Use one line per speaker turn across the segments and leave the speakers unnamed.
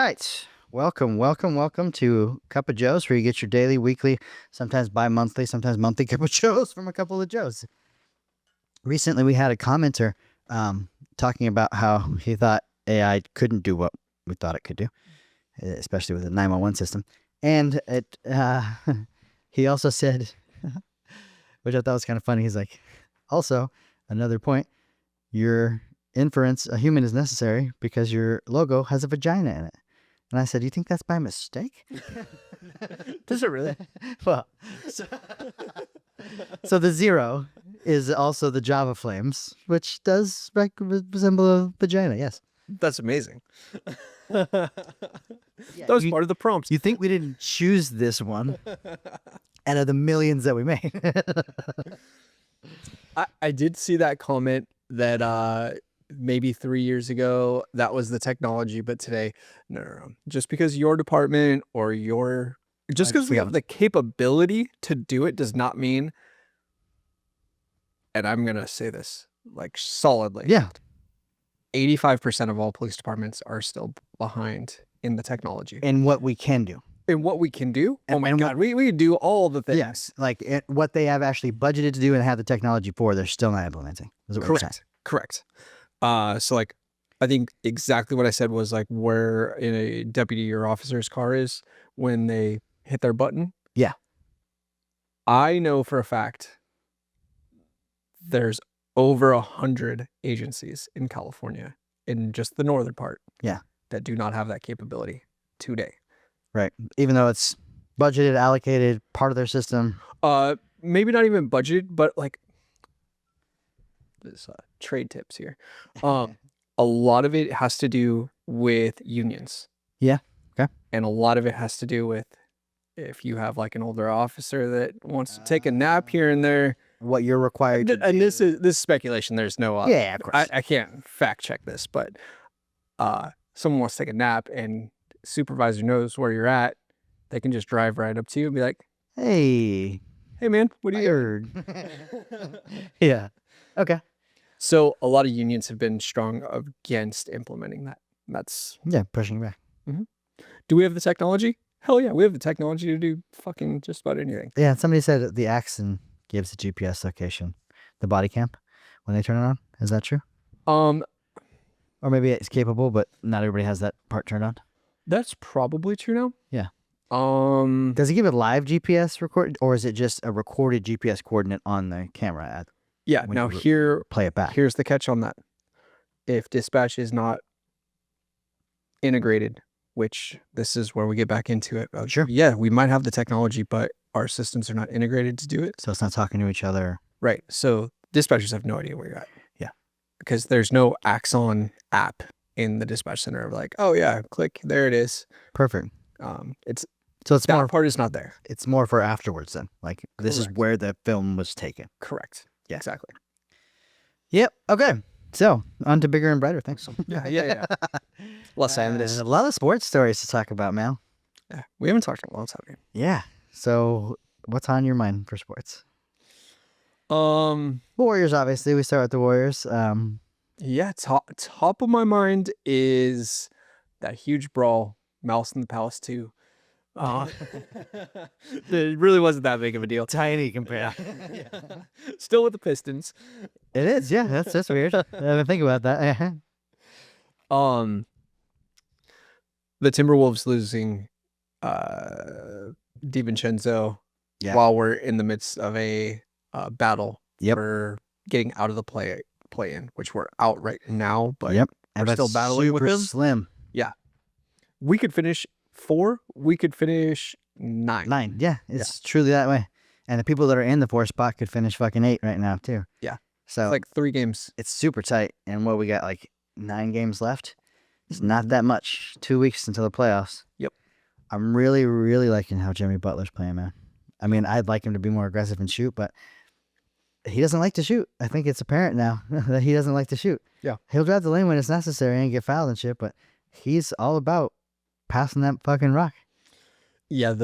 right. Welcome to Cup of Joe's, where you get your daily, weekly, sometimes bi-monthly, sometimes monthly Cup of Joe's from a couple of Joes. Recently, we had a commenter talking about how he thought AI couldn't do what we thought it could do, especially with the 911 system. And he also said, which I thought was kind of funny, he's like, also, another point, your inference, a human is necessary because your logo has a vagina in it. And I said, do you think that's by mistake?
Does it really?
Well, so the zero is also the Java flames, which does resemble a vagina, yes.
That's amazing.
Yeah,
That was part of the prompt.
You think we didn't choose this one out of the millions that we made?
I did see that comment that maybe 3 years ago, that was the technology, but today, no. Just because your department or just because we have the capability to do it does not mean, and I'm going to say this like solidly.
Yeah.
85% of all police departments are still behind in the technology.
And what we can do.
And what we can do?
And,
oh my God, we do all the things.
Yes. Like what they have actually budgeted to do and have the technology for, they're still not implementing.
Correct. So like, I think exactly what I said was like where in a deputy or officer's car is when they hit their button.
Yeah.
I know for a fact there's over 100 agencies in California, in just the northern part.
Yeah.
That do not have that capability today.
Right. Even though it's budgeted, allocated, part of their system.
Maybe not even budgeted, but like this trade tips here. A lot of it has to do with unions.
Yeah. Okay.
And a lot of it has to do with if you have like an older officer that wants to take a nap here and there.
What you're required to
and
do.
this is speculation. There's no
yeah, of course.
I can't fact check this, but someone wants to take a nap and supervisor knows where you're at, they can just drive right up to you and be like,
hey
man, what are you
heard? Yeah. Okay.
So a lot of unions have been strong against implementing that. That's
pushing back.
Mm-hmm. Do we have the technology? Hell yeah, we have the technology to do fucking just about anything.
Yeah, somebody said the Axon gives the GPS location, the body cam, when they turn it on. Is that true?
Or
maybe it's capable, but not everybody has that part turned on.
That's probably true now.
Yeah.
Does
it give a live GPS record, or is it just a recorded GPS coordinate on the camera?
Yeah. Now
play it back.
Here's the catch on that. If dispatch is not integrated, which this is where we get back into it.
Sure.
Yeah, we might have the technology, but our systems are not integrated to do it.
So it's not talking to each other.
Right. So dispatchers have no idea where you're at.
Yeah.
Because there's no Axon app in the dispatch center of like, oh yeah, click, there it is.
Perfect.
It's
that
more part is not there.
It's more for afterwards then. Like this is where the film was taken.
Correct.
Yeah.
Exactly.
Yep. Okay. So on to bigger and brighter things.
Yeah. Los Angeles.
A lot of sports stories to talk about, man.
Yeah. We haven't talked in a long time.
Yeah. So what's on your mind for sports? Warriors, obviously. We start with the Warriors.
Yeah, top of my mind is that huge brawl, Mouse in the Palace 2. It really wasn't that big of a deal.
Tiny compared.
Still with the Pistons.
It is, yeah. That's weird. I didn't think about that.
The Timberwolves losing DiVincenzo while we're in the midst of a battle for getting out of the play-in, which we're out right now, but we're still battling with him.
Slim.
Yeah. We could finish 4. We could finish 9.
Yeah, it's truly that way. And the people that are in the 4 spot could finish fucking 8 right now too.
Yeah.
So
it's like 3 games.
It's super tight. And we got like 9 games left. It's not that much. 2 weeks until the playoffs.
Yep.
I'm really, really liking how Jimmy Butler's playing, man. I mean, I'd like him to be more aggressive and shoot, but he doesn't like to shoot. I think it's apparent now that he doesn't like to shoot.
Yeah.
He'll drive the lane when it's necessary and get fouled and shit, but he's all about passing that fucking rock.
Yeah,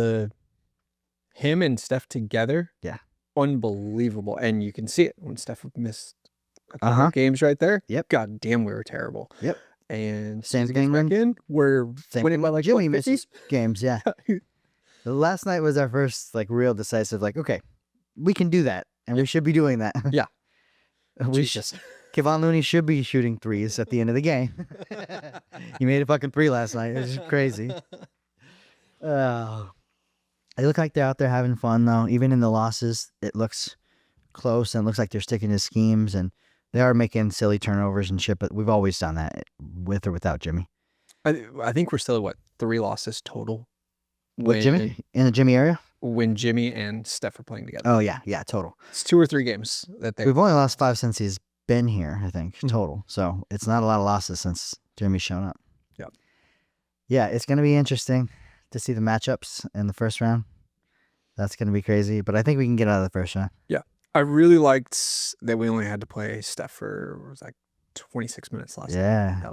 him and Steph together.
Yeah.
Unbelievable. And you can see it when Steph missed a couple of games right there.
Yep.
God damn, we were terrible.
Yep.
And
Same
season gets
thing
back
then?
in. We're
Same
winning by
thing.
like
Jimmy
50?
misses games. Yeah. The last night was our first like real decisive. Like, okay, we can do that, and we should be doing that.
Yeah.
Jesus. Kevon Looney should be shooting threes at the end of the game. He made a fucking three last night. It was crazy. They look like they're out there having fun though. Even in the losses, it looks close and looks like they're sticking to schemes, and they are making silly turnovers and shit. But we've always done that with or without Jimmy.
I think we're still at what, 3 losses total
With Jimmy in the Jimmy area.
when Jimmy and Steph are playing together.
Oh yeah, total.
It's 2 or 3 games that they.
We've only lost 5 since he's been here, I think, total. So it's not a lot of losses since Jimmy's shown up.
Yeah.
Yeah, it's going to be interesting to see the matchups in the first round. That's going to be crazy, but I think we can get out of the first round.
Yeah. I really liked that we only had to play Steph for, it was like 26 minutes last night.
Yeah.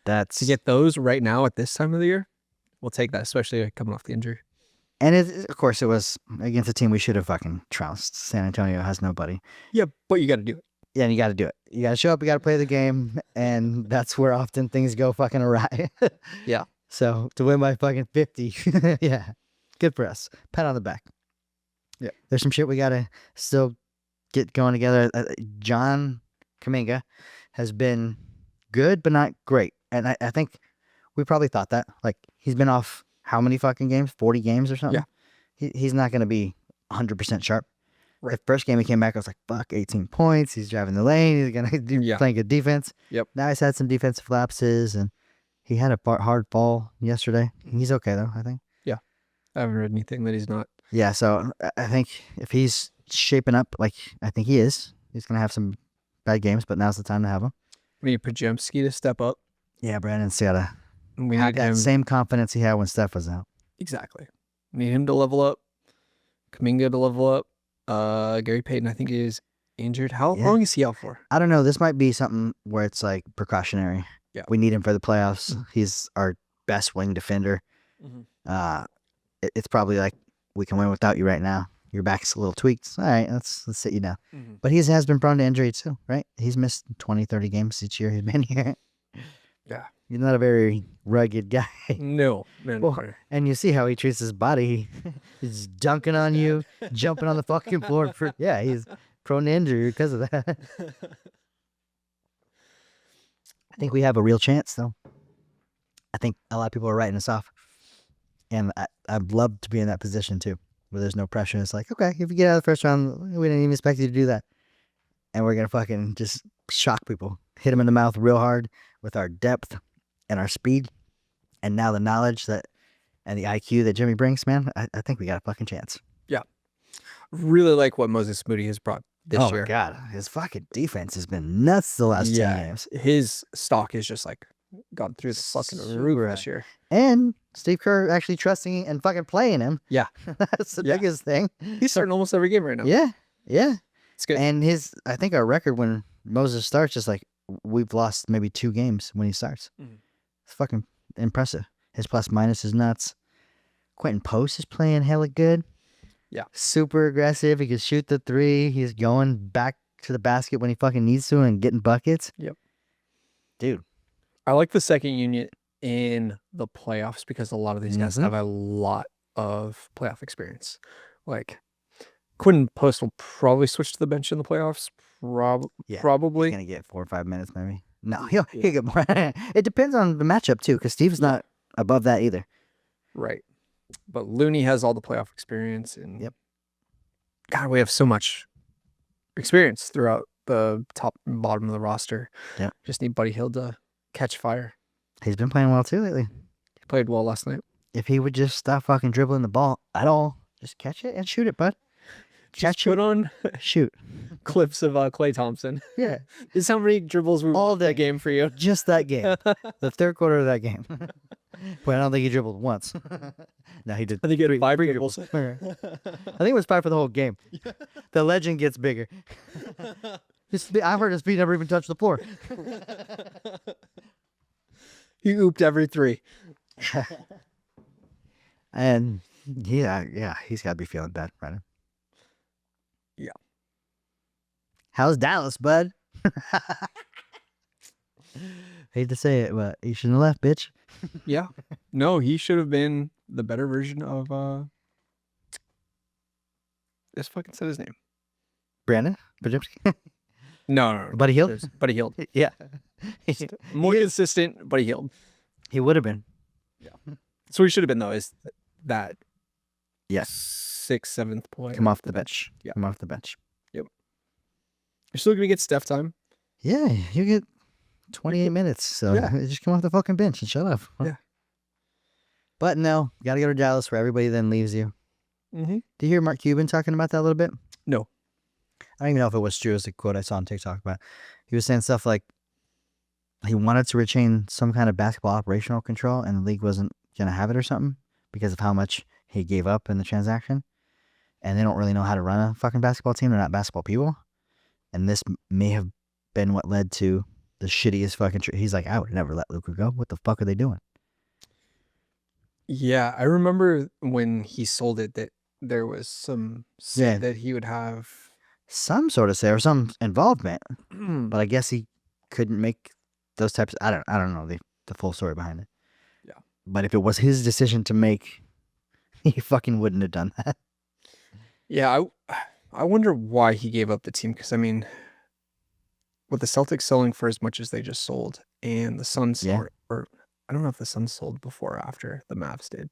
That's
To get those right now at this time of the year, we'll take that, especially coming off the injury.
And of course, it was against a team we should have fucking trounced. San Antonio has nobody.
Yeah, but you got to do it.
Yeah, and you got to do it. You got to show up. You got to play the game, and that's where often things go fucking awry.
Yeah.
So to win by fucking 50, yeah, good for us. Pat on the back.
Yeah.
There's some shit we got to still get going together. John Kaminga has been good, but not great. And I think we probably thought that. Like, he's been off how many fucking games? 40 games or something?
Yeah.
He's not going to be 100% sharp.
Right.
The first game he came back, I was like, fuck, 18 points. He's driving the lane. He's going to be playing good defense.
Yep.
Now he's had some defensive lapses, and he had a hard fall yesterday. He's okay, though, I think.
Yeah. I haven't read anything that he's not.
Yeah, so I think if he's shaping up like I think he is, he's going to have some bad games, but now's the time to have him.
We need Pajemski to step up.
Yeah, Brandon's got to
We
have
need
that
him.
same confidence he had when Steph was out.
Exactly. We need him to level up. Kaminga to level up. Gary Payton, I think, is injured. How long is he out for?
I don't know. This might be something where it's like precautionary.
Yeah.
We need him for the playoffs. He's our best wing defender.
Mm-hmm.
It's probably like, we can win without you right now. Your back's a little tweaked. All right, let's sit you down.
Mm-hmm.
But he has been prone to injury too, right? He's missed 20, 30 games each year he's been here.
Yeah.
He's not a very rugged guy.
No.
Well, and you see how he treats his body. He's dunking on you, jumping on the fucking floor. He's prone to injury because of that. I think we have a real chance, though. I think a lot of people are writing us off. And I'd love to be in that position, too, where there's no pressure. It's like, okay, if you get out of the first round, we didn't even expect you to do that. And we're going to fucking just shock people, hit them in the mouth real hard with our depth and our speed. And now the knowledge that and the IQ that Jimmy brings, man, I think we got a fucking chance.
Yeah. Really like what Moses Moody has brought this year.
Oh, my God. His fucking defense has been nuts the last 10 games.
His stock is just like gone through the fucking roof this year.
And Steve Kerr actually trusting and fucking playing him.
Yeah.
That's the biggest thing.
He's starting almost every game right now.
Yeah.
It's good.
And I think our record when Moses starts is like, we've lost maybe 2 games when he starts.
Mhm.
It's fucking impressive. His plus minus is nuts. Quentin Post is playing hella good.
Yeah.
Super aggressive. He can shoot the 3. He's going back to the basket when he fucking needs to and getting buckets.
Yep.
Dude.
I like the second unit in the playoffs because a lot of these guys have a lot of playoff experience. Like, Quentin Post will probably switch to the bench in the playoffs. Probably.
He's going to get 4 or 5 minutes maybe. No, he'll get more. It depends on the matchup too, because Steve's not above that either.
Right. But Looney has all the playoff experience. And God, we have so much experience throughout the top and bottom of the roster.
Yeah.
Just need Buddy Hield to catch fire.
He's been playing well too lately.
He played well last night.
If he would just stop fucking dribbling the ball at all, just catch it and shoot it, bud.
Just put on
shoot
clips of Klay Thompson.
Yeah.
This is how many dribbles were all that game for you.
Just that game. The third quarter of that game. But I don't think he dribbled once. No, he did.
I think he had 5 dribbles.
I think it was 5 for the whole game. The legend gets bigger. I've heard his feet never even touched the floor.
He ooped every 3.
And yeah, he's got to be feeling bad, right?
Yeah.
How's Dallas, bud? Hate to say it, but you shouldn't have left, bitch.
Yeah. No, he should have been the better version of just fucking said his name.
Brandon Pajimski.
No.
Buddy Hield?
Buddy Hield.
Yeah.
More consistent, Buddy Hield.
He would have been.
Yeah. So he should have been though, is that
Yes.
6th, 7th point.
Come off the bench.
Yeah.
Come off the bench.
Yep. You're still gonna get Steph time.
Yeah, you get 28 minutes. So just come off the fucking bench and shut up.
Yeah.
But no, got to go to Dallas where everybody then leaves you.
Mm-hmm.
Did you hear Mark Cuban talking about that a little bit?
No.
I don't even know if it was true. It was a quote I saw on TikTok, but he was saying stuff like he wanted to retain some kind of basketball operational control and the league wasn't going to have it or something because of how much he gave up in the transaction. And they don't really know how to run a fucking basketball team. They're not basketball people. And this may have been what led to the shittiest fucking... He's like, I would never let Luka go. What the fuck are they doing?
Yeah, I remember when he sold it that there was some say that he would have
some sort of say or some involvement, but I guess he couldn't make those types. I don't know the full story behind it.
Yeah,
but if it was his decision to make, he fucking wouldn't have done that.
Yeah, I wonder why he gave up the team because I mean, with the Celtics selling for as much as they just sold, and the Suns or I don't know if the Suns sold before or after the Mavs did,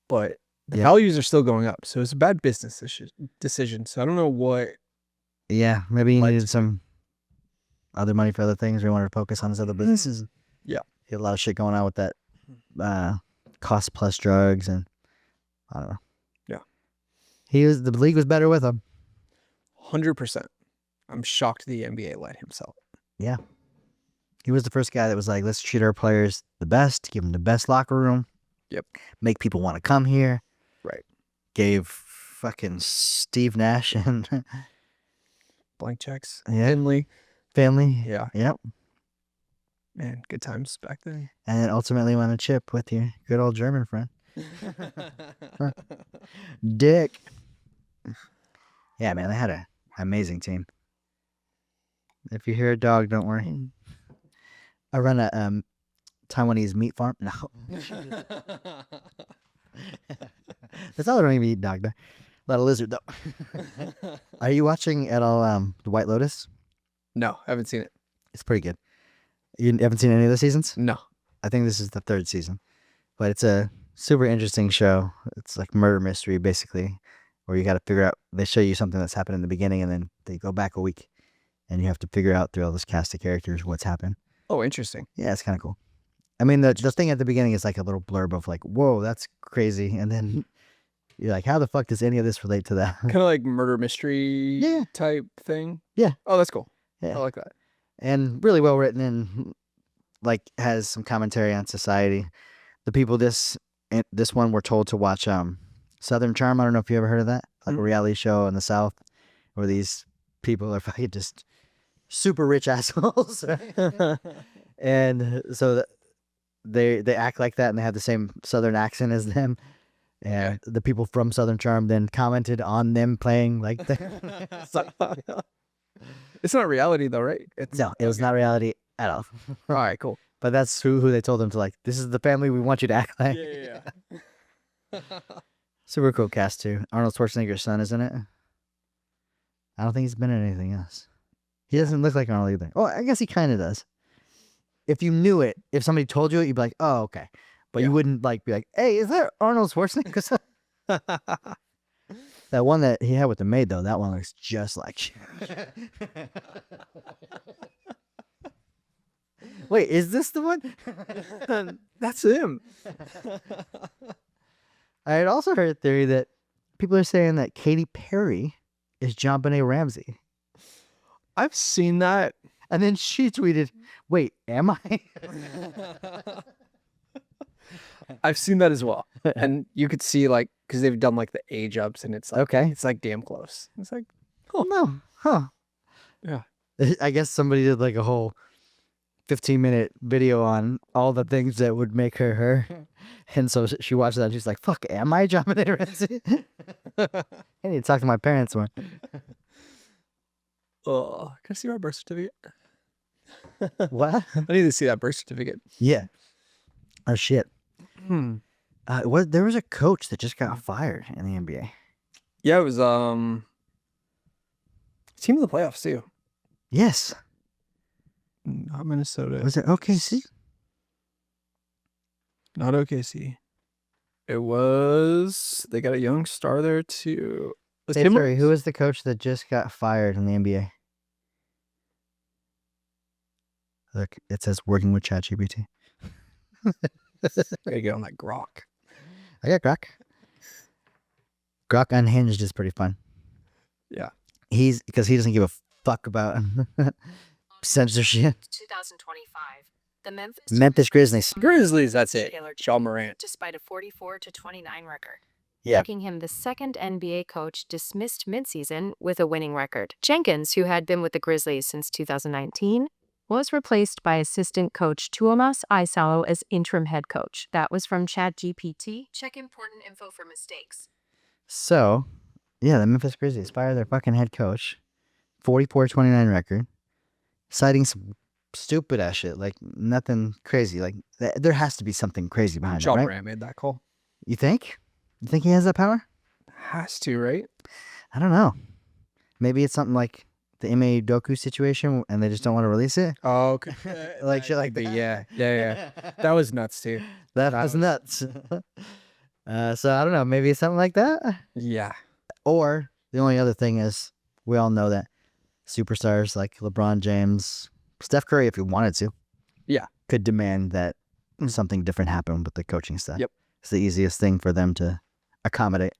but the values are still going up. So it's a bad business decision. So I don't know what.
Yeah, maybe he needed some other money for other things. Or he wanted to focus on his other businesses.
Yeah,
he had a lot of shit going on with that cost plus drugs and I don't know.
Yeah,
the league was better with him.
100%. I'm shocked the NBA let him sell it.
Yeah. He was the first guy that was like, let's treat our players the best, give them the best locker room.
Yep.
Make people want to come here.
Right.
Gave fucking Steve Nash and
blank checks.
Family.
Yeah.
Yep.
Man, good times back then.
And then ultimately won a chip with your good old German friend. Dick. Yeah, man, they had an amazing team. If you hear a dog, don't worry. I run a Taiwanese meat farm. No. That's all. I don't even eat dog there. A lot of lizard though. Are you watching at all The White Lotus?
No, I haven't seen it.
It's pretty good. You haven't seen any of the seasons?
No.
I think this is the 3rd season. But it's a super interesting show. It's like murder mystery basically, where you got to figure out. They show you something that's happened in the beginning, and then they go back a week. And you have to figure out through all this cast of characters what's happened.
Oh, interesting.
Yeah, it's kind of cool. I mean, the thing at the beginning is like a little blurb of like, whoa, that's crazy. And then you're like, how the fuck does any of this relate to that?
Kind of like murder mystery type thing.
Yeah.
Oh, that's cool.
Yeah.
I like that.
And really well written and like has some commentary on society. The people this one were told to watch Southern Charm. I don't know if you ever heard of that. Like a reality show in the South where these people are fucking just super rich assholes. Right? And so they act like that and they have the same Southern accent as them. And the people from Southern Charm then commented on them playing like that.
It's not reality though, right?
No, it was not reality at all.
All right, cool.
But that's who they told them to like, this is the family we want you to act like.
Yeah.
Super cool cast too. Arnold Schwarzenegger's son is in it. I don't think he's been in anything else. He doesn't look like Arnold either. Oh, I guess he kind of does. If you knew it, if somebody told you it, you'd be like, oh, okay. But you wouldn't like be like, hey, is that Arnold Schwarzenegger? That one that he had with the maid, though, that one looks just like Wait, is this the one?
That's him.
I had also heard a theory that people are saying that Katy Perry is JonBenet Ramsey.
I've seen that.
And then she tweeted, wait, am I?
I've seen that as well. And you could see like, because they've done like the age ups and it's like, it's like damn close. It's like,
oh, no. Huh.
Yeah.
I guess somebody did like a whole 15-minute video on all the things that would make her her. And so she watched that and she's like, fuck, am I JonBenet Ramsey? I need to talk to my parents more.
Oh, can I see our birth certificate?
What?
I need to see that birth certificate.
Yeah. Oh shit.
Hmm.
There was a coach that just got fired in the NBA.
Yeah, it was team of the playoffs too.
Yes.
Not Minnesota.
Was it OKC?
Not OKC. It was. They got a young star there too.
Hey, sorry, who was the coach that just got fired in the NBA? Look, it says working with ChatGPT.
Gotta get on that grok.
I got Grok. Grok Unhinged is pretty fun.
Yeah.
Because he doesn't give a fuck about censorship.
2025. The
Memphis Grizzlies.
Grizzlies, that's it.
Taylor
John Morant.
despite a 44-29 record.
Yeah.
Making him the second NBA coach dismissed midseason with a winning record. Jenkins, who had been with the Grizzlies since 2019, was replaced by assistant coach Tuomas Isalo as interim head coach. That was from ChatGPT. Check important info for mistakes.
So, yeah, the Memphis Grizzlies fired their fucking head coach. 44-29 record. Citing some stupid ass shit. Like, nothing crazy. Like, there has to be something crazy behind it,
John
right?
Morant made that call.
You think? You think he has that power?
Has to, right?
I don't know. Maybe it's something like the Ime Doku situation and they just don't want to release it.
Oh, okay.
Like shit like that.
Yeah. That was nuts too.
That was nuts. So I don't know. Maybe it's something like that.
Yeah.
Or the only other thing is we all know that superstars like LeBron James, Steph Curry, if he wanted to, could demand that something different happen with the coaching staff.
Yep.
It's the easiest thing for them to accommodate.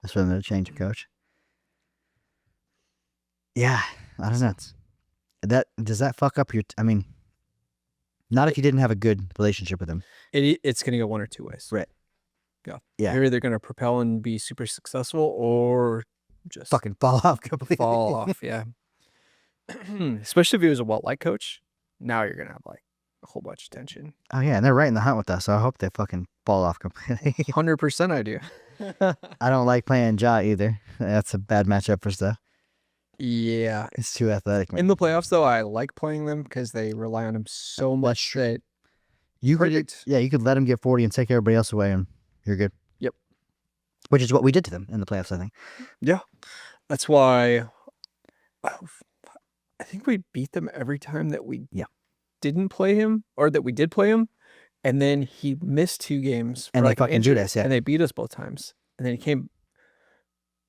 Is for them to change a coach. Yeah, I don't know. Does that fuck up your? I mean, not if you didn't have a good relationship with him.
It's gonna go one or two ways.
Right.
Yeah.
Yeah.
You're either gonna propel and be super successful, or just
Fucking fall off completely.
fall off. Yeah. Especially if he was a well-liked coach. Now you're gonna have like a whole bunch of tension.
Oh yeah, and they're right in the hunt with us. So I hope they fucking fall off completely.
100% I do.
I don't like playing Ja either. That's a bad matchup for stuff.
Yeah.
It's too athletic. Man.
In the playoffs, though, I like playing them because they rely on him so much that
You could let him get 40 and take everybody else away, and you're good.
Yep.
Which is what we did to them in the playoffs, I think.
Yeah. That's why I think we beat them every time that we didn't play him, or that we did play him, and then he missed 2 games.
And they fucking beat us, yeah.
And they beat us both times. And then he came.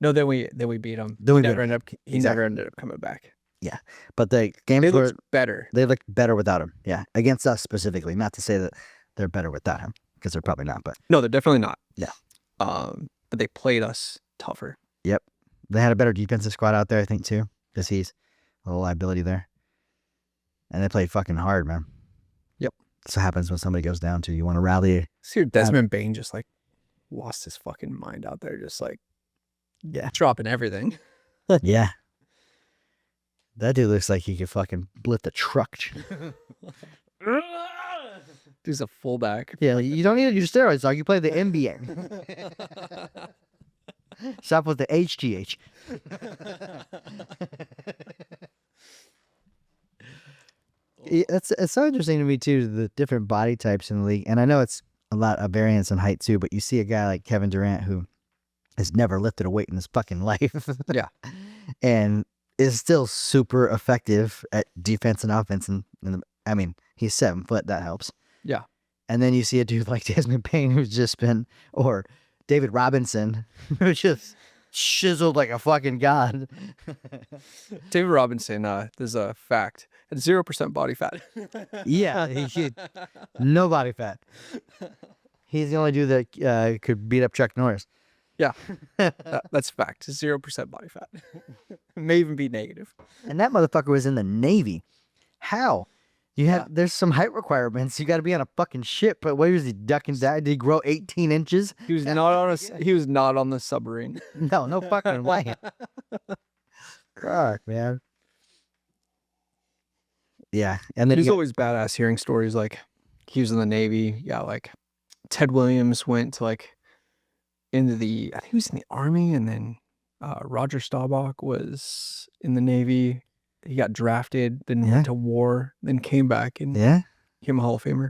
No, then we beat him.
Then we
He
beat
never
him.
never ended up coming back.
Yeah, but the games
They
were
looked better.
they looked better without him. Yeah, against us specifically. Not to say that they're better without him, because they're probably not. But
No, they're definitely not.
Yeah.
But they played us tougher.
yep, they had a better defensive squad out there, I think, too, because he's a little liability there. And they played fucking hard, man.
Yep.
That's what happens when somebody goes down too. You want to rally.
See, Desmond Bain just like lost his fucking mind out there, just like
Yeah.
dropping everything.
Yeah. That dude looks like he could fucking lift a truck.
Dude's a fullback.
Yeah, you don't need to use steroids, dog. You play the NBA. Stop with the HGH. It's so interesting to me too, the different body types in the league, and I know it's a lot of variance in height too. But you see a guy like Kevin Durant who has never lifted a weight in his fucking life,
Yeah.
and is still super effective at defense and offense. And I mean, he's 7 foot. That helps.
Yeah.
And then you see a dude like Desmond Payne who's just been, or David Robinson, who just chiseled like a fucking god.
David Robinson, there's a fact. Had 0% body fat.
Yeah, no body fat. He's the only dude that could beat up Chuck Norris.
Yeah. That's fact. 0% body fat. May even be negative.
And that motherfucker was in the Navy. How? There's some height requirements. You got to be on a fucking ship. But where was he ducking down? Did he grow 18 inches?
He was not on the submarine.
No fucking way. Fuck, man. Yeah, and then
He's always badass hearing stories like he was in the Navy. Yeah, like Ted Williams went to like I think he was in the Army, and then Roger Staubach was in the Navy. he got drafted, then
Yeah.
went to war, then came back and
Yeah.
became a Hall of Famer.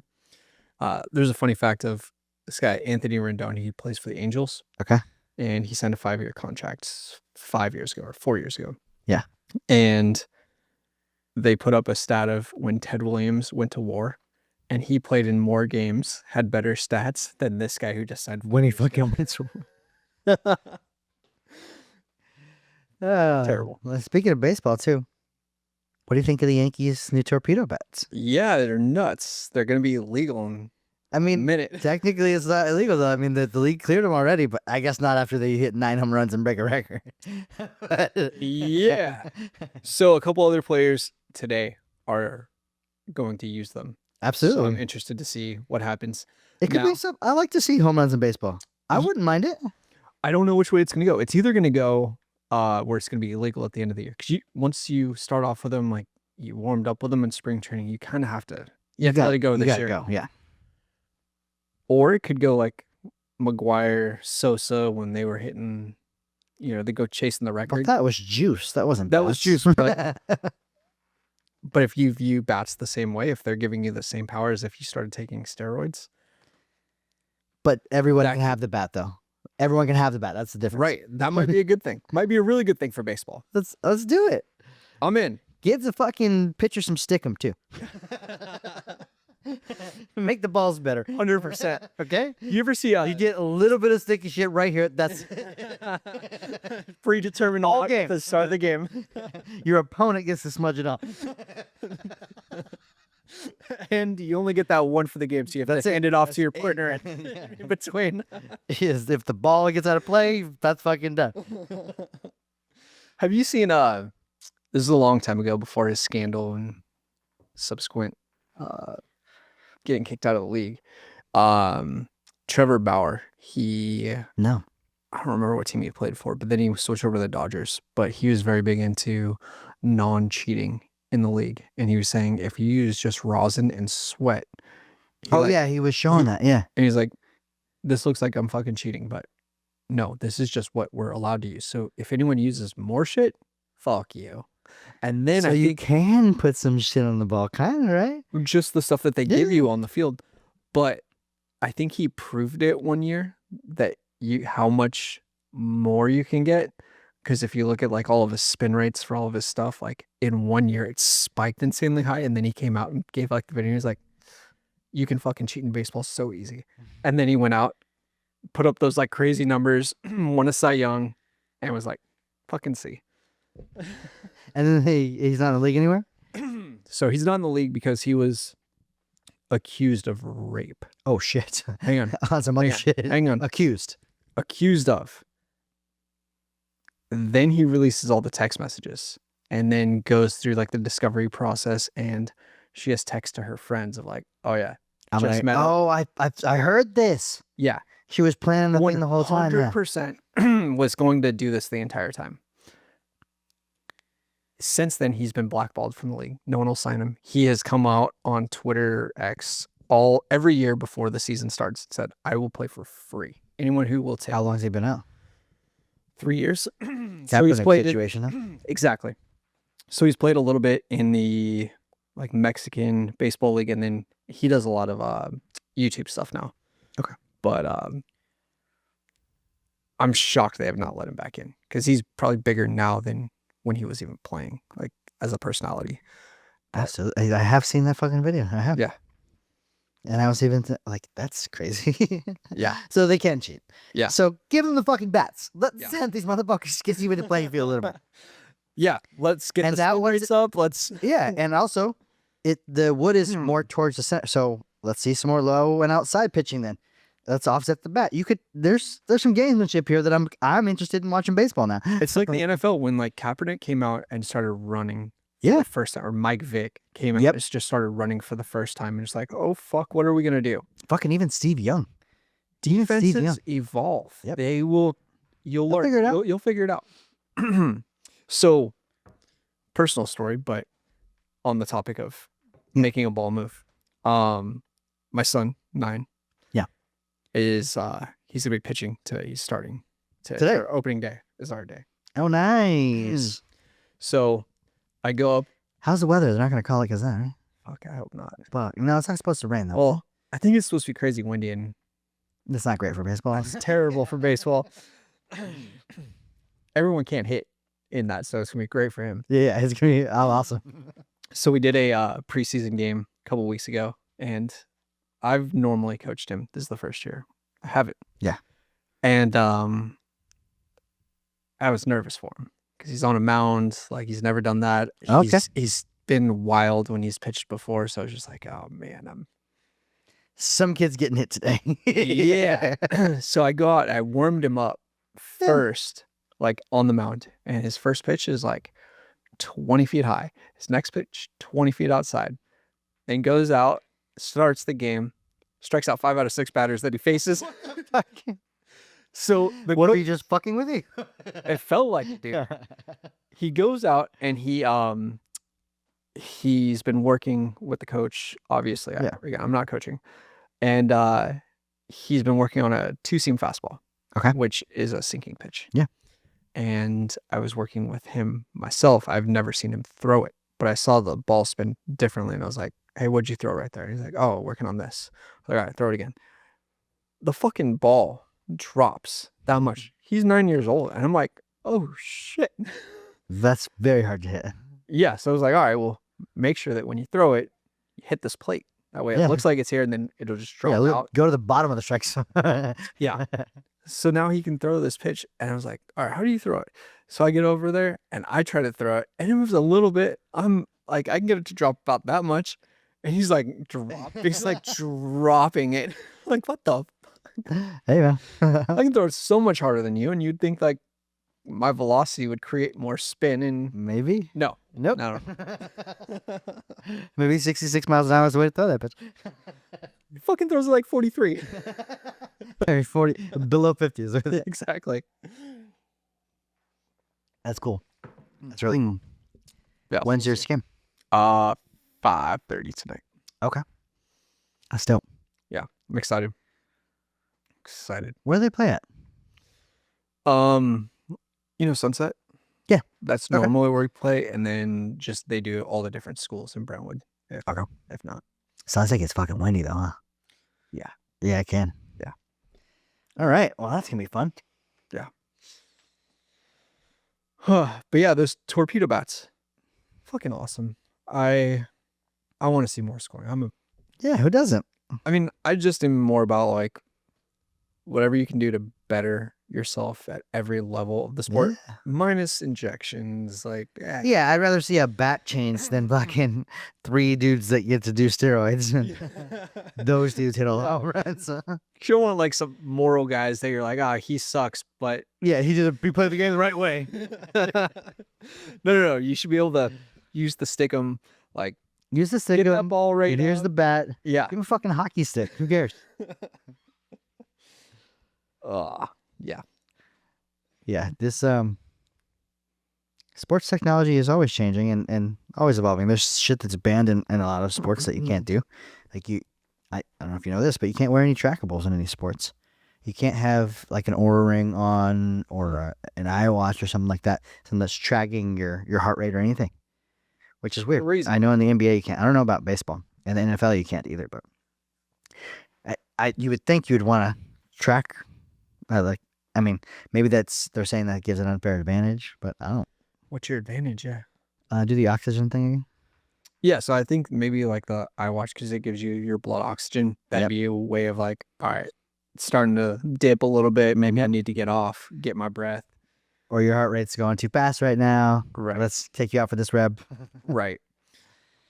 There's a funny fact of this guy, Anthony Rendon. He plays for the Angels.
Okay.
And he signed a 5-year contract 5 years ago or 4 years ago.
Yeah.
And they put up a stat of when Ted Williams went to war and he played in more games, had better stats than this guy who just signed
When he
4 years
fucking
ago.
went to war.
Terrible.
Well, speaking of baseball, too, what do you think of the Yankees' new torpedo bats?
Yeah, they're nuts. They're going to be illegal in
I
a
mean,
minute.
technically it's not illegal, though. I mean, the league cleared them already, but I guess not after they hit 9 home runs and break a record.
Yeah. So a couple other players today are going to use them.
Absolutely.
So I'm interested to see what happens.
It could
Now-
be some. I like to see home runs in baseball. I wouldn't mind it.
I don't know which way it's going to go. It's either going to go where it's going to be illegal at the end of the year. Because once you start off with them, like you warmed up with them in spring training, you kind of have to, you have to let it go
You
this
gotta
year.
go. Yeah.
Or it could go like McGuire, Sosa when they were hitting, they go chasing the
But
record.
that was juice. That wasn't.
That was
bats.
juice, but- But if you view bats the same way, if they're giving you the same power as if you started taking steroids.
But everyone
That
can have the bat, though. Everyone can have the bat. That's the difference.
Right. That might be a good thing. Might be a really good thing for baseball.
Let's do it.
I'm in.
Give the fucking pitcher some stickum too. Make the balls better.
100%.
Okay.
You ever see
You get a little bit of sticky shit right here. That's
predetermined
all
at
game.
the start of the game?
Your opponent gets to smudge it off.
And you only get that one for the game, so you have
That's
to
it.
hand it off to your
That's
partner
it.
in between.
Is if the ball gets out of play, that's fucking done.
Have you seen this is a long time ago before his scandal and subsequent getting kicked out of the league. Trevor Bauer,
No.
I don't remember what team he played for, but then he switched over to the Dodgers. But he was very big into non-cheating in the league. And he was saying if you use just rosin and sweat.
He was showing that. Yeah.
And he's like, this looks like I'm fucking cheating, but no, this is just what we're allowed to use. So if anyone uses more shit, fuck you. And then
So
I
you
think
can put some shit on the ball, kind of, right?
just the stuff that they give
Yeah.
you on the field. But I think he proved it one year that how much more you can get. Because if you look at like all of his spin rates for all of his stuff, like in 1 year it spiked insanely high. And then he came out and gave like the video. He was like, you can fucking cheat in baseball so easy. And then he went out, put up those like crazy numbers, won a Cy Young, and was like, fucking see.
And then he's not in the league anywhere.
So he's not in the league because he was accused of rape.
Oh shit!
Hang on.
On some other
Hang on,
shit.
hang on.
Accused.
Accused of. And then he releases all the text messages and then goes through like the discovery process, and she has text to her friends of like, oh yeah, just met him.
Oh, I heard this.
Yeah.
She was planning the thing the whole time. Yeah.
100% was going to do this the entire time. Since then, he's been blackballed from the league. No one will sign him. He has come out on Twitter X every year before the season starts and said, I will play for free. Anyone who will take
How long has he been out?
3 years.
So he's played situation though.
Exactly. So he's played a little bit in the like Mexican baseball league, and then he does a lot of YouTube stuff now.
Okay.
But I'm shocked they have not let him back in because he's probably bigger now than when he was even playing, like as a personality.
Absolutely, I have seen that fucking video. I have.
Yeah.
And I was even like, that's crazy.
Yeah.
So they can cheat.
Yeah.
So give them the fucking bats. Let's
Yeah.
send these motherfuckers get you in the playing field a little bit.
Yeah. Let's get
And
the
that
spin
was-
rates up. Let's.
Yeah, and also, the wood is more towards the center. So let's see some more low and outside pitching. Then let's offset the bat. You could. There's some gamesmanship here that I'm interested in watching baseball now.
It's like the NFL when like Kaepernick came out and started running.
Yeah.
For the first time, or Mike Vick came out
Yep.
and just started running for the first time, and it's like, oh fuck, what are we gonna do?
Fucking even Steve Young. Even Steve Young.
Defenses evolve.
Yep.
They will. You'll
They'll
learn.
figure it out.
You'll figure it out. So, personal story, but on the topic of making a ball move, my son 9,
Yeah.
is he's gonna be pitching today. He's starting
Today?
or opening day is our day.
Oh, nice.
So I go up.
How's the weather? They're not gonna call it because that, right?
Fuck, I hope not.
Fuck. No, it's not supposed to rain though.
Well, I think it's supposed to be crazy windy, and
That's not great for baseball.
it's terrible for baseball. Everyone can't hit in that, so it's gonna be great for him.
Yeah, it's gonna be awesome.
So we did a preseason game a couple weeks ago, and I've normally coached him. This is the first year I haven't.
Yeah.
And I was nervous for him because he's on a mound, like he's never done that.
Okay.
He's been wild when he's pitched before, so I was just like, oh man,
Some kid's getting hit today.
yeah. So I go out, I warmed him up first, like on the mound, and his first pitch is like 20 feet high. His next pitch, 20 feet outside. Then goes out, starts the game, strikes out 5 out of 6 batters that he faces. So
What are you just fucking with you?
it felt like it, dude. He goes out and he's been working with the coach, obviously.
Yeah.
I'm not coaching. And he's been working on a 2-seam fastball.
Okay.
Which is a sinking pitch.
Yeah.
And I was working with him myself. I've never seen him throw it, but I saw the ball spin differently, and I was like, hey, what'd you throw right there? He's like, oh, working on this. I was like, all right, throw it again. The fucking ball drops that much. He's 9 years old, and I'm like, oh shit.
That's very hard to hit.
Yeah, so I was like, all right, well, make sure that when you throw it, you hit this plate. That way it looks like it's here, and then it'll just drop out.
Go to the bottom of the strike zone.
Yeah. So now he can throw this pitch, and I was like, all right, how do you throw it? So I get over there, and I try to throw it, and it moves a little bit. I'm like, I can get it to drop about that much, and he's like, dropping it. Like, what the?
Hey, man.
I can throw it so much harder than you, and you'd think like my velocity would create more spin, and
Maybe.
no.
Nope.
No.
Maybe 66 miles an hour is the way to throw that pitch.
He fucking throws it like 43.
Maybe 40, below 50 is
Exactly.
That's cool. That's really.
Yeah.
When's your game?
5:30 tonight.
Okay. That's dope.
Yeah, I'm excited. Excited.
Where do they play at?
Sunset.
Yeah.
That's
Okay.
normally where we play, and then just they do all the different schools in Brentwood. If not.
Sounds like it's fucking windy though, huh?
Yeah.
Yeah, I can.
Yeah.
All right. Well, that's gonna be fun.
But yeah, those torpedo bats, fucking awesome. I want to see more scoring.
Yeah, who doesn't?
I just am more about like whatever you can do to better yourself at every level of the sport, minus injections. Like,
Yeah, I'd rather see a bat change than fucking 3 dudes that get to do steroids. Those dudes hit a lot of runs.
You don't want like some moral guys that you're like, he sucks, but
Yeah, he played the game the right way.
no. You should be able to use the stickum, like
Use the stick.
get that ball right.
Here's the bat.
Yeah.
Give him a fucking hockey stick. Who cares?
Yeah.
Yeah, this sports technology is always changing and always evolving. There's shit that's banned in a lot of sports that you can't do. Like I don't know if you know this, but you can't wear any trackables in any sports. You can't have like an Oura ring on or an iWatch or something like that, something that's tracking your heart rate or anything, which is weird.
Reason.
I know in the NBA you can't. I don't know about baseball. And the NFL you can't either. But you would think you would want to track. Maybe they're saying that gives an unfair advantage, but I don't.
What's your advantage? Yeah.
Do the oxygen thing again.
Yeah, so I think maybe like the iWatch, because it gives you your blood oxygen. That'd be a way of like, all right, it's starting to dip a little bit. Maybe I need to get off, get my breath.
Or your heart rate's going too fast right now.
Right.
Let's take you out for this rep.
Right.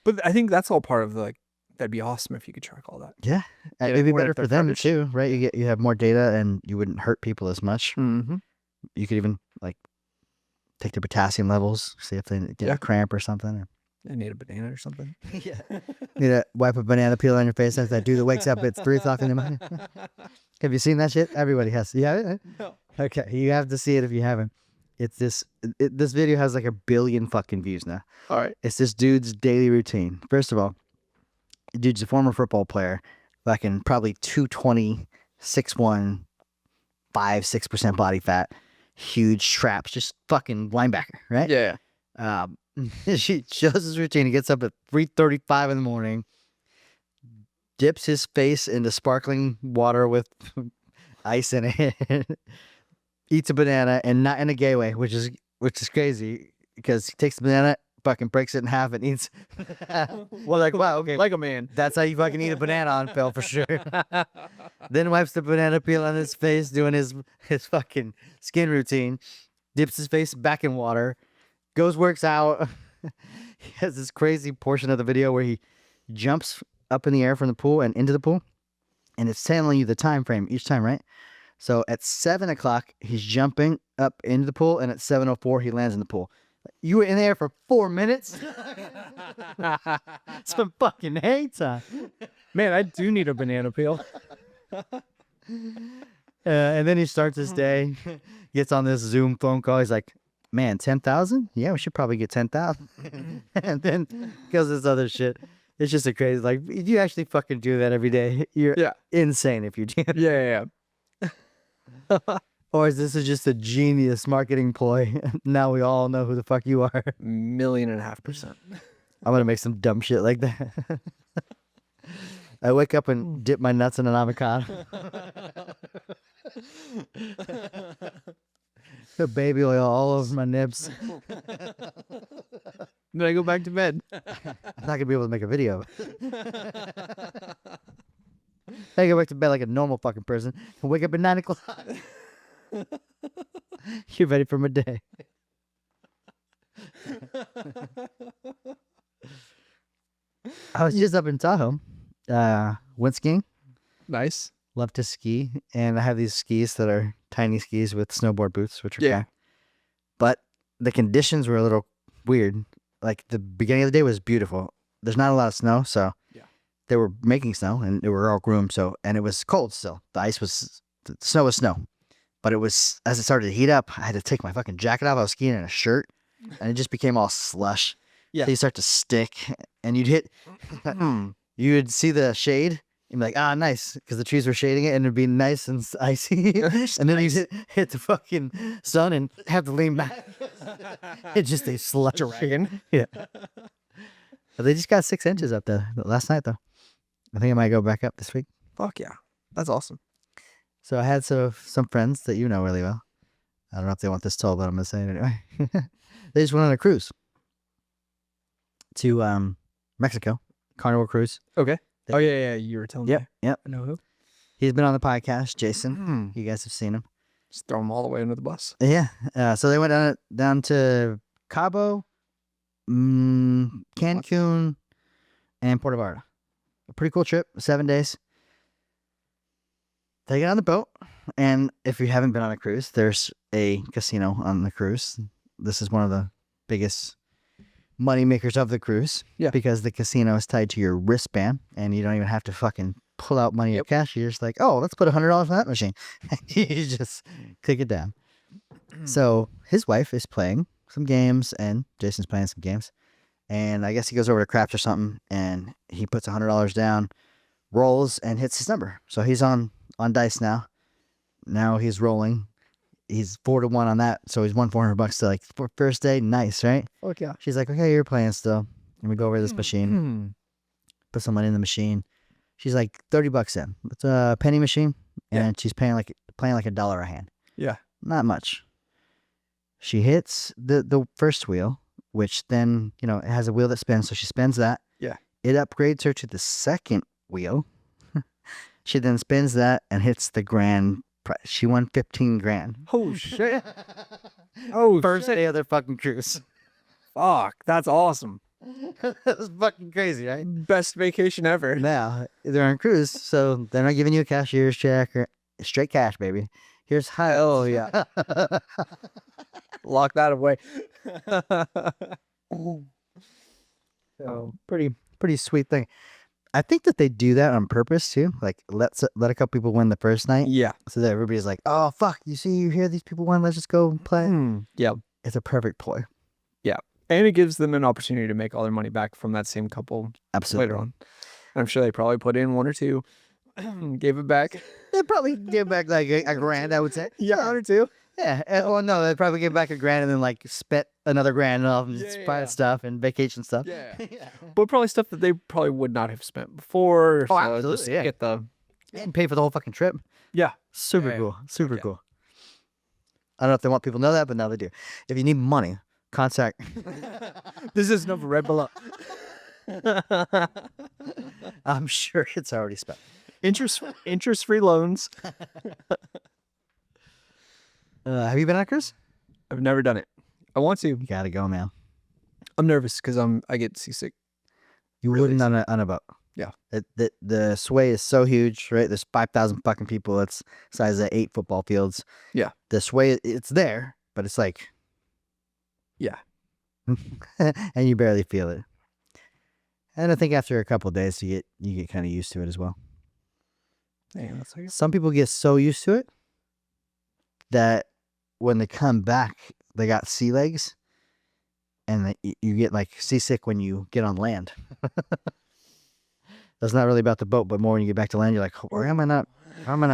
But I think that's all part of the, like, that'd be awesome if you could track all that.
Yeah.
Get
It'd be
it
better
at
for
their
them
coverage.
too, right? You have more data and you wouldn't hurt people as much.
Mm-hmm.
You could even like take their potassium levels, see if they get a cramp or something.
I need a banana or something.
Yeah. Need to wipe a banana peel on your face as that dude that wakes up at 3 o'clock in the morning. Have you seen that shit? Everybody has. Yeah.
No.
Okay. You have to see it if you haven't. It's this video has like 1 billion fucking views now.
All right.
It's this dude's daily routine. First of all, dude's a former football player, fucking probably 220, 6'1", 5-6% body fat, huge traps, just fucking linebacker, right?
Yeah.
She shows his routine. He gets up at 3:35 in the morning, dips his face into sparkling water with ice in it, eats a banana, and not in a gay way, which is crazy because he takes the banana, fucking breaks it in half and eats. Well, like, wow, okay,
Like a man.
that's how you fucking eat a banana on Phil for sure. Then wipes the banana peel on his face, doing his fucking skin routine, dips his face back in water, goes works out. He has this crazy portion of the video where he jumps up in the air from the pool and into the pool, and it's telling you the time frame each time, right? So at 7 o'clock, he's jumping up into the pool, and at 7:04, he lands in the pool. You were in there for 4 minutes? Some fucking hate time.
Man, I do need a banana peel.
And then he starts his day, gets on this Zoom phone call. He's like, man, 10,000? Yeah, we should probably get 10,000. And then goes this other shit. It's just a crazy, like, if you actually fucking do that every day, you're insane if you do.
Yeah.
Or is this just a genius marketing ploy? Now we all know who the fuck you are.
1.5%.
I'm going to make some dumb shit like that. I wake up and dip my nuts in an avocado. The baby oil all over my nips.
Then I go back to bed.
I'm not going to be able to make a video. I go back to bed like a normal fucking person and wake up at 9 o'clock. You're ready for my day. I was just up in Tahoe. Went skiing.
Nice.
Love to ski. And I have these skis that are tiny skis with snowboard boots, which are fun. But the conditions were a little weird. Like the beginning of the day was beautiful. There's not a lot of snow, so they were making snow and they were all groomed. So, and it was cold still. The snow was snow. But it was, as it started to heat up, I had to take my fucking jacket off. I was skiing in a shirt and it just became all slush.
Yeah.
So you start to stick and you'd see the shade and be like, ah, nice. Because the trees were shading it and it'd be nice and icy. And then you hit the fucking sun and have to lean back. It's just a slush dragon. Yeah. But they just got 6 inches up there last night, though. I think I might go back up this week.
Fuck yeah. That's awesome.
So I had some friends that you know really well. I don't know if they want this told, but I'm going to say it anyway. They just went on a cruise to Mexico, Carnival Cruise.
Okay. Oh, yeah. You were telling me.
Yep.
I know who.
He's been on the podcast, Jason. You guys have seen him.
Just throw them all the way under the bus.
Yeah. So they went down to Cabo, Cancun, and Puerto Vallarta. A pretty cool trip, 7 days. They get on the boat, and if you haven't been on a cruise, there's a casino on the cruise. This is one of the biggest money makers of the cruise.
Yeah.
Because the casino is tied to your wristband, and you don't even have to fucking pull out money or cash. You're just like, oh, let's put $100 in that machine. You just click it down. So his wife is playing some games, and Jason's playing some games. And I guess he goes over to craps or something, and he puts $100 down, rolls, and hits his number. So he's on dice now. Now he's rolling. He's 4-1 on that, so he's won $400 still. Like, for first day, nice, right?
Fuck yeah.
She's like, okay, you're playing still. And we go over to this machine, put some money in the machine. She's like, $30 in. It's a penny machine, and she's playing like $1 a hand.
Yeah.
Not much. She hits the first wheel, which then, it has a wheel that spins, so she spins that.
Yeah.
It upgrades her to the second wheel. She then spins that and hits the grand prize. She won 15 grand.
Oh, shit. Oh,
First day of their fucking cruise.
Fuck. That's awesome.
That was fucking crazy, right?
Best vacation ever.
Now, they're on cruise, so they're not giving you a cashier's check or straight cash, baby. Here's high.
Oh, yeah. Lock that away.
So, pretty sweet thing. I think that they do that on purpose too. Like let a couple people win the first night.
Yeah.
So that everybody's like, oh fuck, you hear these people win, let's just go play.
Yeah.
It's a perfect ploy.
Yeah. And it gives them an opportunity to make all their money back from that same couple
Absolutely.
later on. I'm sure they probably put in 1 or 2, gave it back.
They probably give back like a grand, I would say.
Yeah, 1 or 2.
Yeah. Well, no, they probably give back a grand and then like spent another grand and all
Yeah.
private stuff and vacation stuff.
Yeah. But probably stuff that they probably would not have spent before.
Oh,
so
absolutely,
just
yeah.
Get the
And pay for the whole fucking trip.
yeah.
Super
Yeah.
cool. Super
Yeah.
cool. I don't know if they want people to know that, but now they do. If you need money, contact.
This is no red below.
I'm sure it's already spent.
Interest-free loans.
Have you been on a cruise?
I've never done it. I want to.
You gotta go, man.
I'm nervous because I get seasick.
You
Really
wouldn't on a boat.
Yeah.
The sway is so huge, right? There's 5,000 fucking people. It's the size of 8 football fields.
Yeah.
The sway, it's there, but it's like,
Yeah.
and you barely feel it. And I think after a couple of days, you get kind of used to it as well.
Dang, that's like
Some people get so used to it that when they come back, they got sea legs, and you get like seasick when you get on land. That's not really about the boat, but more when you get back to land, you're like, why am I not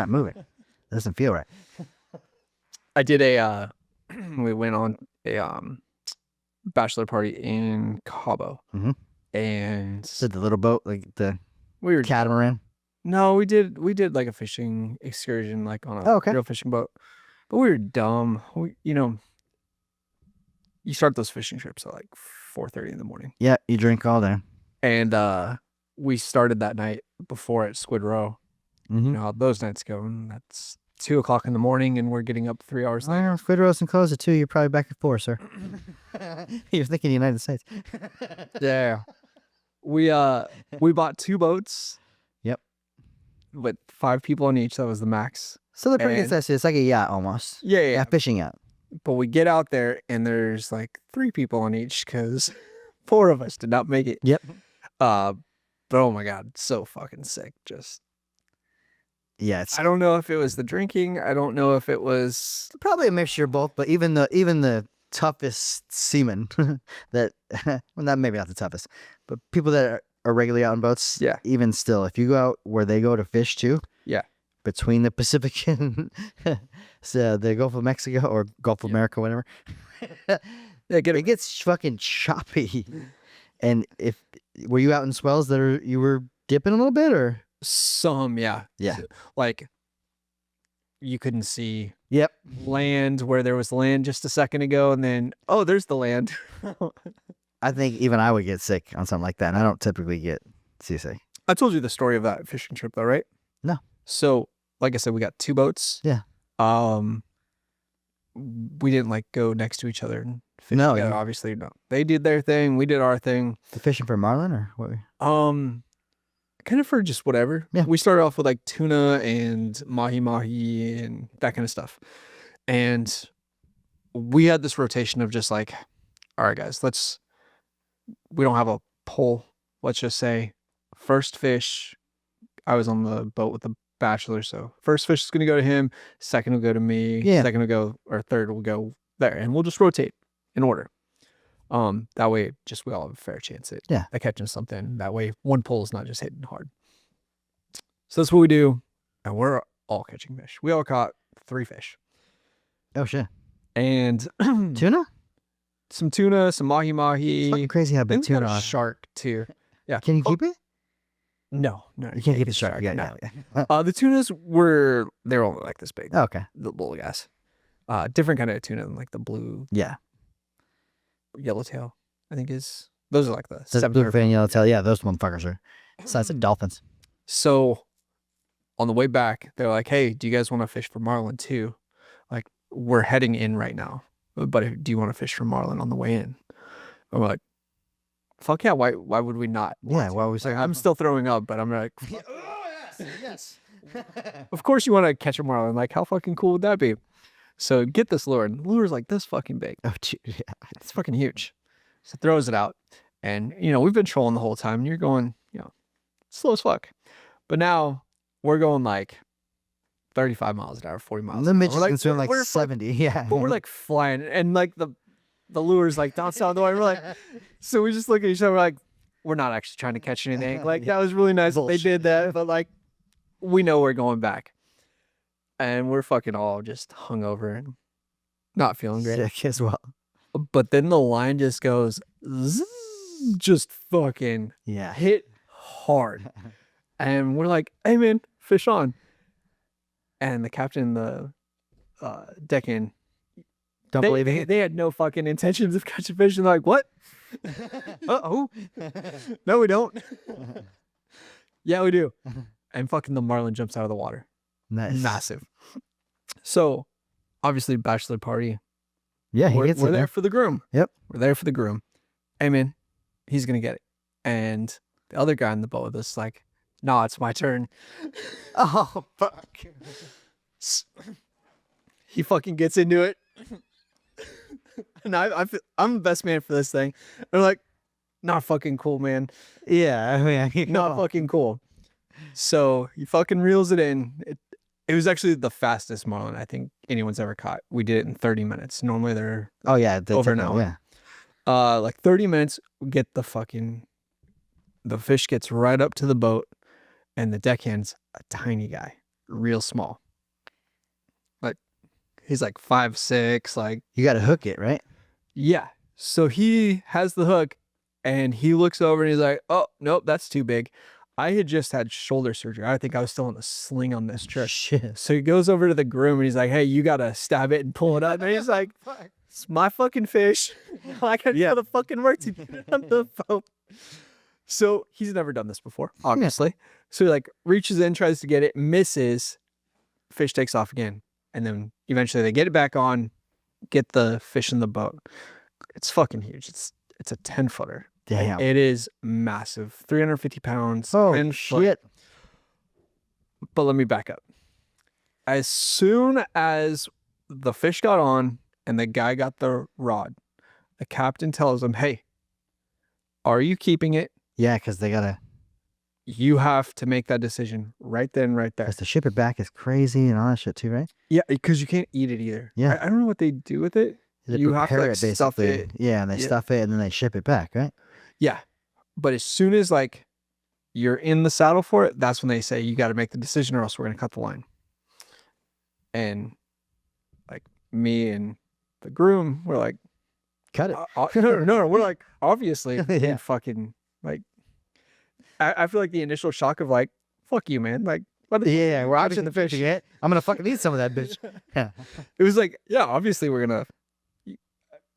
moving? It doesn't feel right.
I did a we went on a bachelor party in Cabo.
Mhm.
And
Did the little boat, like the
we were
catamaran?
no, we did like a fishing excursion like on a
Oh, okay.
real fishing boat. But we were dumb. You start those fishing trips at like 4:30 in the morning.
Yeah, you drink all day.
And we started that night before at Squid Row.
Mm-hmm.
You know how those nights go, and that's 2:00 in the morning, and we're getting up 3 hours later.
Well, Squid Roast and close at 2. You're probably back at 4, sir. You're thinking United States.
Yeah. We bought 2 boats.
Yep.
With 5 people on each. That was the max.
So they're pretty
And-
expensive. It's like a yacht almost.
Yeah,
Yeah, fishing yacht.
But we get out there, and there's like 3 people on each because 4 of us did not make it.
Yep.
But oh my God, so fucking sick. Just
Yeah, it's
I don't know if it was the drinking. I don't know if it was
probably a mixture of both, but even the toughest seamen that well, not maybe not the toughest, but people that are regularly out on boats,
Yeah.
even still, if you go out where they go to fish too,
Yeah.
between the Pacific and so the Gulf of Mexico or Gulf of
Yeah.
America, whatever,
yeah, get
it gets fucking choppy. And were you out in swells that you were dipping a little bit, or
some, yeah.
Yeah.
Like you couldn't see
yep,
land where there was land just a second ago, and then oh, there's the land.
I think even I would get sick on something like that, and I don't typically get seasick.
I told you the story of that fishing trip though, right?
No.
So, like I said, we got 2 boats.
Yeah.
We didn't like go next to each other and fish
No,
together,
you-
obviously. No. They did their thing, we did our thing.
The fishing for marlin or what?
Kind of for just whatever.
Yeah.
We started off with like tuna and mahi and that kind of stuff. And we had this rotation of just like, all right, guys, we don't have a pole. Let's just say first fish, I was on the boat with the bachelor. So first fish is going to go to him. Second will go to me.
Yeah.
Second will go, or third will go there. And we'll just rotate in order. That way just we all have a fair chance at catching something. That way one pull is not just hitting hard. So that's what we do. And we're all catching fish. We all caught 3 fish.
Oh shit!
And
Tuna?
some tuna, some
It's fucking
mahi.
crazy how
I
big
think we got
tuna
a
are.
shark too. Yeah.
Can you keep it?
No,
You can't keep the shark. Yeah,
no.
yeah.
The tunas they're only like this big.
Oh, okay.
The little guys. Different kind of tuna than like the blue
Yeah.
yellowtail, I think those are like the
So
7
bluefin, yellowtail. Yeah, those motherfuckers are size of dolphins.
So on the way back, they're like, hey, do you guys want to fish for marlin too? Like, we're heading in right now, but do you want to fish for marlin on the way in? I'm like, fuck yeah, why would we not?
Yeah, why was
Like, I'm still throwing up, but I'm like,
yes.
of course you want to catch a marlin. Like, how fucking cool would that be? So get this lure, and the lure's like this fucking big.
Oh, dude, yeah.
It's fucking huge. So throws it out, and we've been trolling the whole time, and you're going, slow as fuck. But now we're going like 35 miles an hour, 40 miles.
The
an hour.
midgets
We're
can swim like
we're
70. Yeah.
But we're like flying, and like the lure's like down the way. We're like, so we just look at each other, we're like, we're not actually trying to catch anything. Like, that was really nice that they did that, but like, we know we're going back. And we're fucking all just hungover and not feeling great.
Sick as well.
But then the line just goes, zzz, just fucking
Yeah.
hit hard. And we're like, hey, man, fish on. And the captain, the deckhand,
Don't believe it.
they had no fucking intentions of catching fish. And they're like, what? Uh-oh. No, we don't. Yeah, we do. And fucking the marlin jumps out of the water.
Nice.
Massive. So, obviously, bachelor party.
Yeah, he
We're
gets it.
there
Man.
for the groom.
Yep.
We're there for the groom. Hey, man, he's going to get it. And the other guy in the boat with us is like, nah, it's my turn.
Oh, fuck.
He fucking gets into it. And I'm the best man for this thing. They're like, not fucking cool, man.
Yeah, I mean,
Not fucking cool. So he fucking reels it in. It was actually the fastest marlin I think anyone's ever caught. We did it in 30 minutes. Normally they're
Oh yeah,
over an hour.
Yeah.
Like 30 minutes, we get the fish gets right up to the boat, and the deckhand's a tiny guy, real small. Like he's like 5'6", like
You got to hook it, right?
yeah. So he has the hook, and he looks over and he's like, "Oh nope, that's too big." I had just had shoulder surgery. I think I was still in a sling on this trip.
Shit.
So he goes over to the groom and he's like, "Hey, you gotta stab it and pull it up." And he's like, "It's my fucking fish. I gotta do the fucking work to get it on the boat." So he's never done this before, obviously. So he like reaches in, tries to get it, misses. Fish takes off again, and then eventually they get it back on, get the fish in the boat. It's fucking huge. It's a 10-footer.
Damn.
It is massive. 350 pounds.
Oh
10 foot.
shit.
But let me back up. As soon as the fish got on and the guy got the rod, the captain tells him, "Hey, are you keeping it?
Yeah, because they gotta.
You have to make that decision right then, right there."
Because to ship it back is crazy and all that shit too, right?
Yeah, because you can't eat it either.
Yeah.
I don't know what they do with it.
They
You have to
prepare
like
it
stuff
basically.
it.
Yeah, and they
Yeah.
stuff it and then they ship it back, right?
Yeah. But as soon as like you're in the saddle for it, that's when they say you got to make the decision or else we're going to cut the line. And like me and the groom, we're like,
Cut it.
no, we're like, obviously,
Yeah.
and fucking like, I feel like the initial shock of like, fuck you, man. Like, what the,
Yeah, we're
what
optioning the fish.
you-
Yeah, I'm gonna fucking eat some of that bitch. Yeah.
it was like, yeah, obviously we're gonna,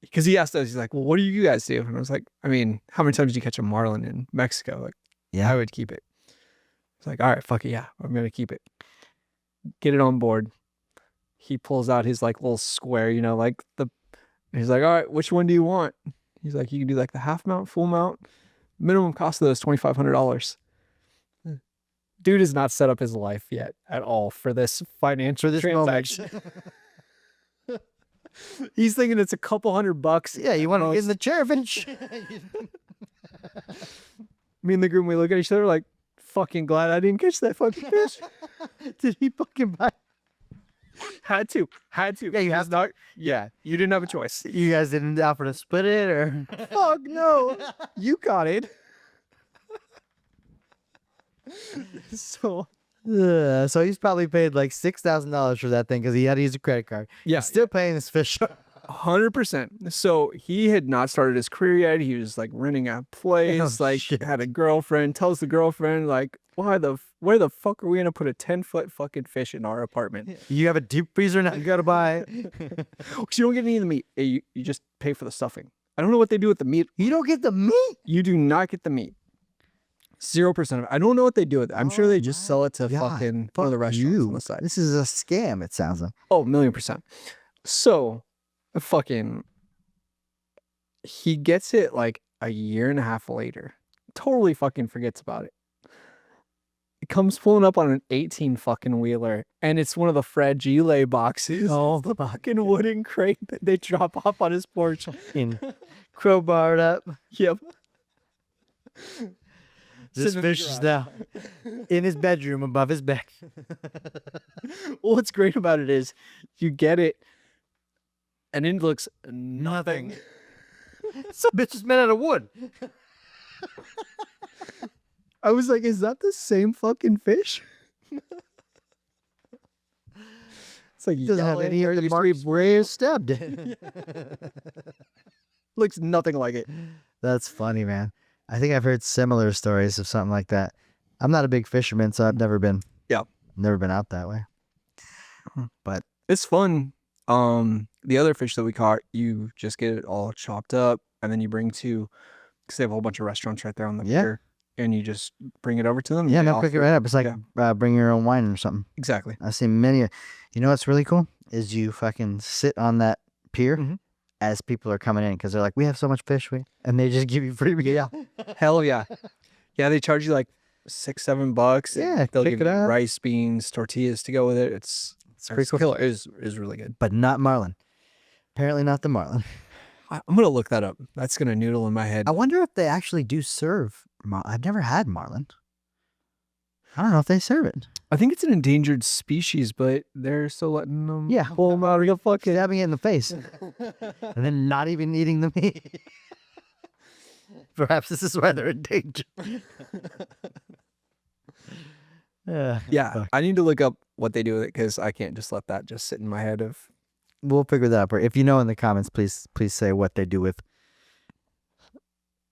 because he asked us, he's like, well, what do you guys do? And I was like, I mean, how many times did you catch a marlin in Mexico? Like,
Yeah.
I would keep it. It's like, all right, fuck it, yeah, I'm gonna keep it. Get it on board. He pulls out his like little square, like he's like, all right, which one do you want? He's like, you can do like the half mount, full mount. Minimum cost of those $2,500. Dude has not set up his life yet at all for this financial transaction. He's thinking it's a couple $100.
Yeah, you want to get in the chair, bitch.
Me and the groom, we look at each other like, fucking glad I didn't catch that fucking fish.
Did he fucking buy?
Had to.
Yeah, you have
not. Yeah, you didn't have a choice.
You guys didn't offer to split it, or?
Fuck no. You got it. So
So he's probably paid like $6,000 for that thing because he had to use a credit card.
yeah,
He's still paying this fish.
100%. So he had not started his career yet. He was like renting a place,
Oh,
like
shit.
had a girlfriend, tells the girlfriend like, where the fuck are we going to put a 10-foot fucking fish in our apartment?
You have a deep freezer now. You gotta buy it.
Because you don't get any of the meat. You just pay for the stuffing. I don't know what they do with the meat.
You don't get the meat.
You do not get the meat. 0% of it. I don't know what they do with it. I'm sure they just sell it to
God,
fucking one of the
fuck
restaurants
you.
on the side.
This is a scam. It sounds like.
Oh, 1,000,000%. So, fucking, he gets it like a year and a half later. Totally fucking forgets about it. It comes pulling up on an 18 fucking wheeler, and it's one of the fragile boxes.
Oh,
The fucking wooden crate that they drop off on his porch.
in crowbarred up.
Yep.
This
Sitting in the
fish is
garage.
now in his bedroom above his bed.
Well, what's great about it is you get it, and it looks nothing.
Some bitch is made out of wood.
I was like, is that the same fucking fish? It's like
Doesn't have
yelling,
any of
there
the
used to be
marks where he was stabbed.
looks nothing like it.
That's funny, man. I think I've heard similar stories of something like that. I'm not a big fisherman, so I've never been.
Yeah.
Never been out that way. But
It's fun. The other fish that we caught, you just get it all chopped up, and then you bring to, because they have a whole bunch of restaurants right there on the pier, and you just bring it over to them.
yeah,
and they
no, cook it
offer-
right up. It's like bring your own wine or something.
Exactly.
I've seen many. You know what's really cool is you fucking sit on that pier
Mhm.
as people are coming in because they're like, we have so much fish, and they just give you free. Yeah,
Hell yeah. Yeah, they charge you like $6-7. and
Yeah,
they'll
pick
give
it
you
up.
rice, beans, tortillas to go with it. It's
pretty cool.
killer. It is really good.
but not marlin. Apparently not the marlin.
I'm gonna look that up. That's gonna noodle in my head.
I wonder if they actually do serve. I've never had marlin. I don't know if they serve it.
I think it's an endangered species, but they're still letting them
Yeah.
pull them out of the fucking.
Stabbing it in the face and then not even eating the meat. Perhaps this is why they're in danger.
Yeah,
fuck.
I need to look up what they do with it because I can't just let that just sit in my head of.
We'll figure that out. Or if you know in the comments, please say what they do with.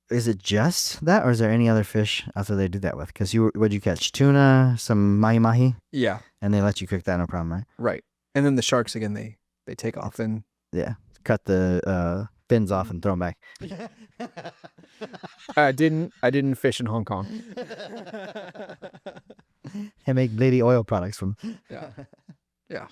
Is it just that, or is there any other fish out there they do that with? Because what'd you catch? Tuna, some mahi,
Yeah,
and they let you cook that, no problem, right?
right. And then the sharks again, they take off and
Yeah, cut the fins off and throw them back.
I didn't fish in Hong Kong.
And make lady oil products from.
Yeah.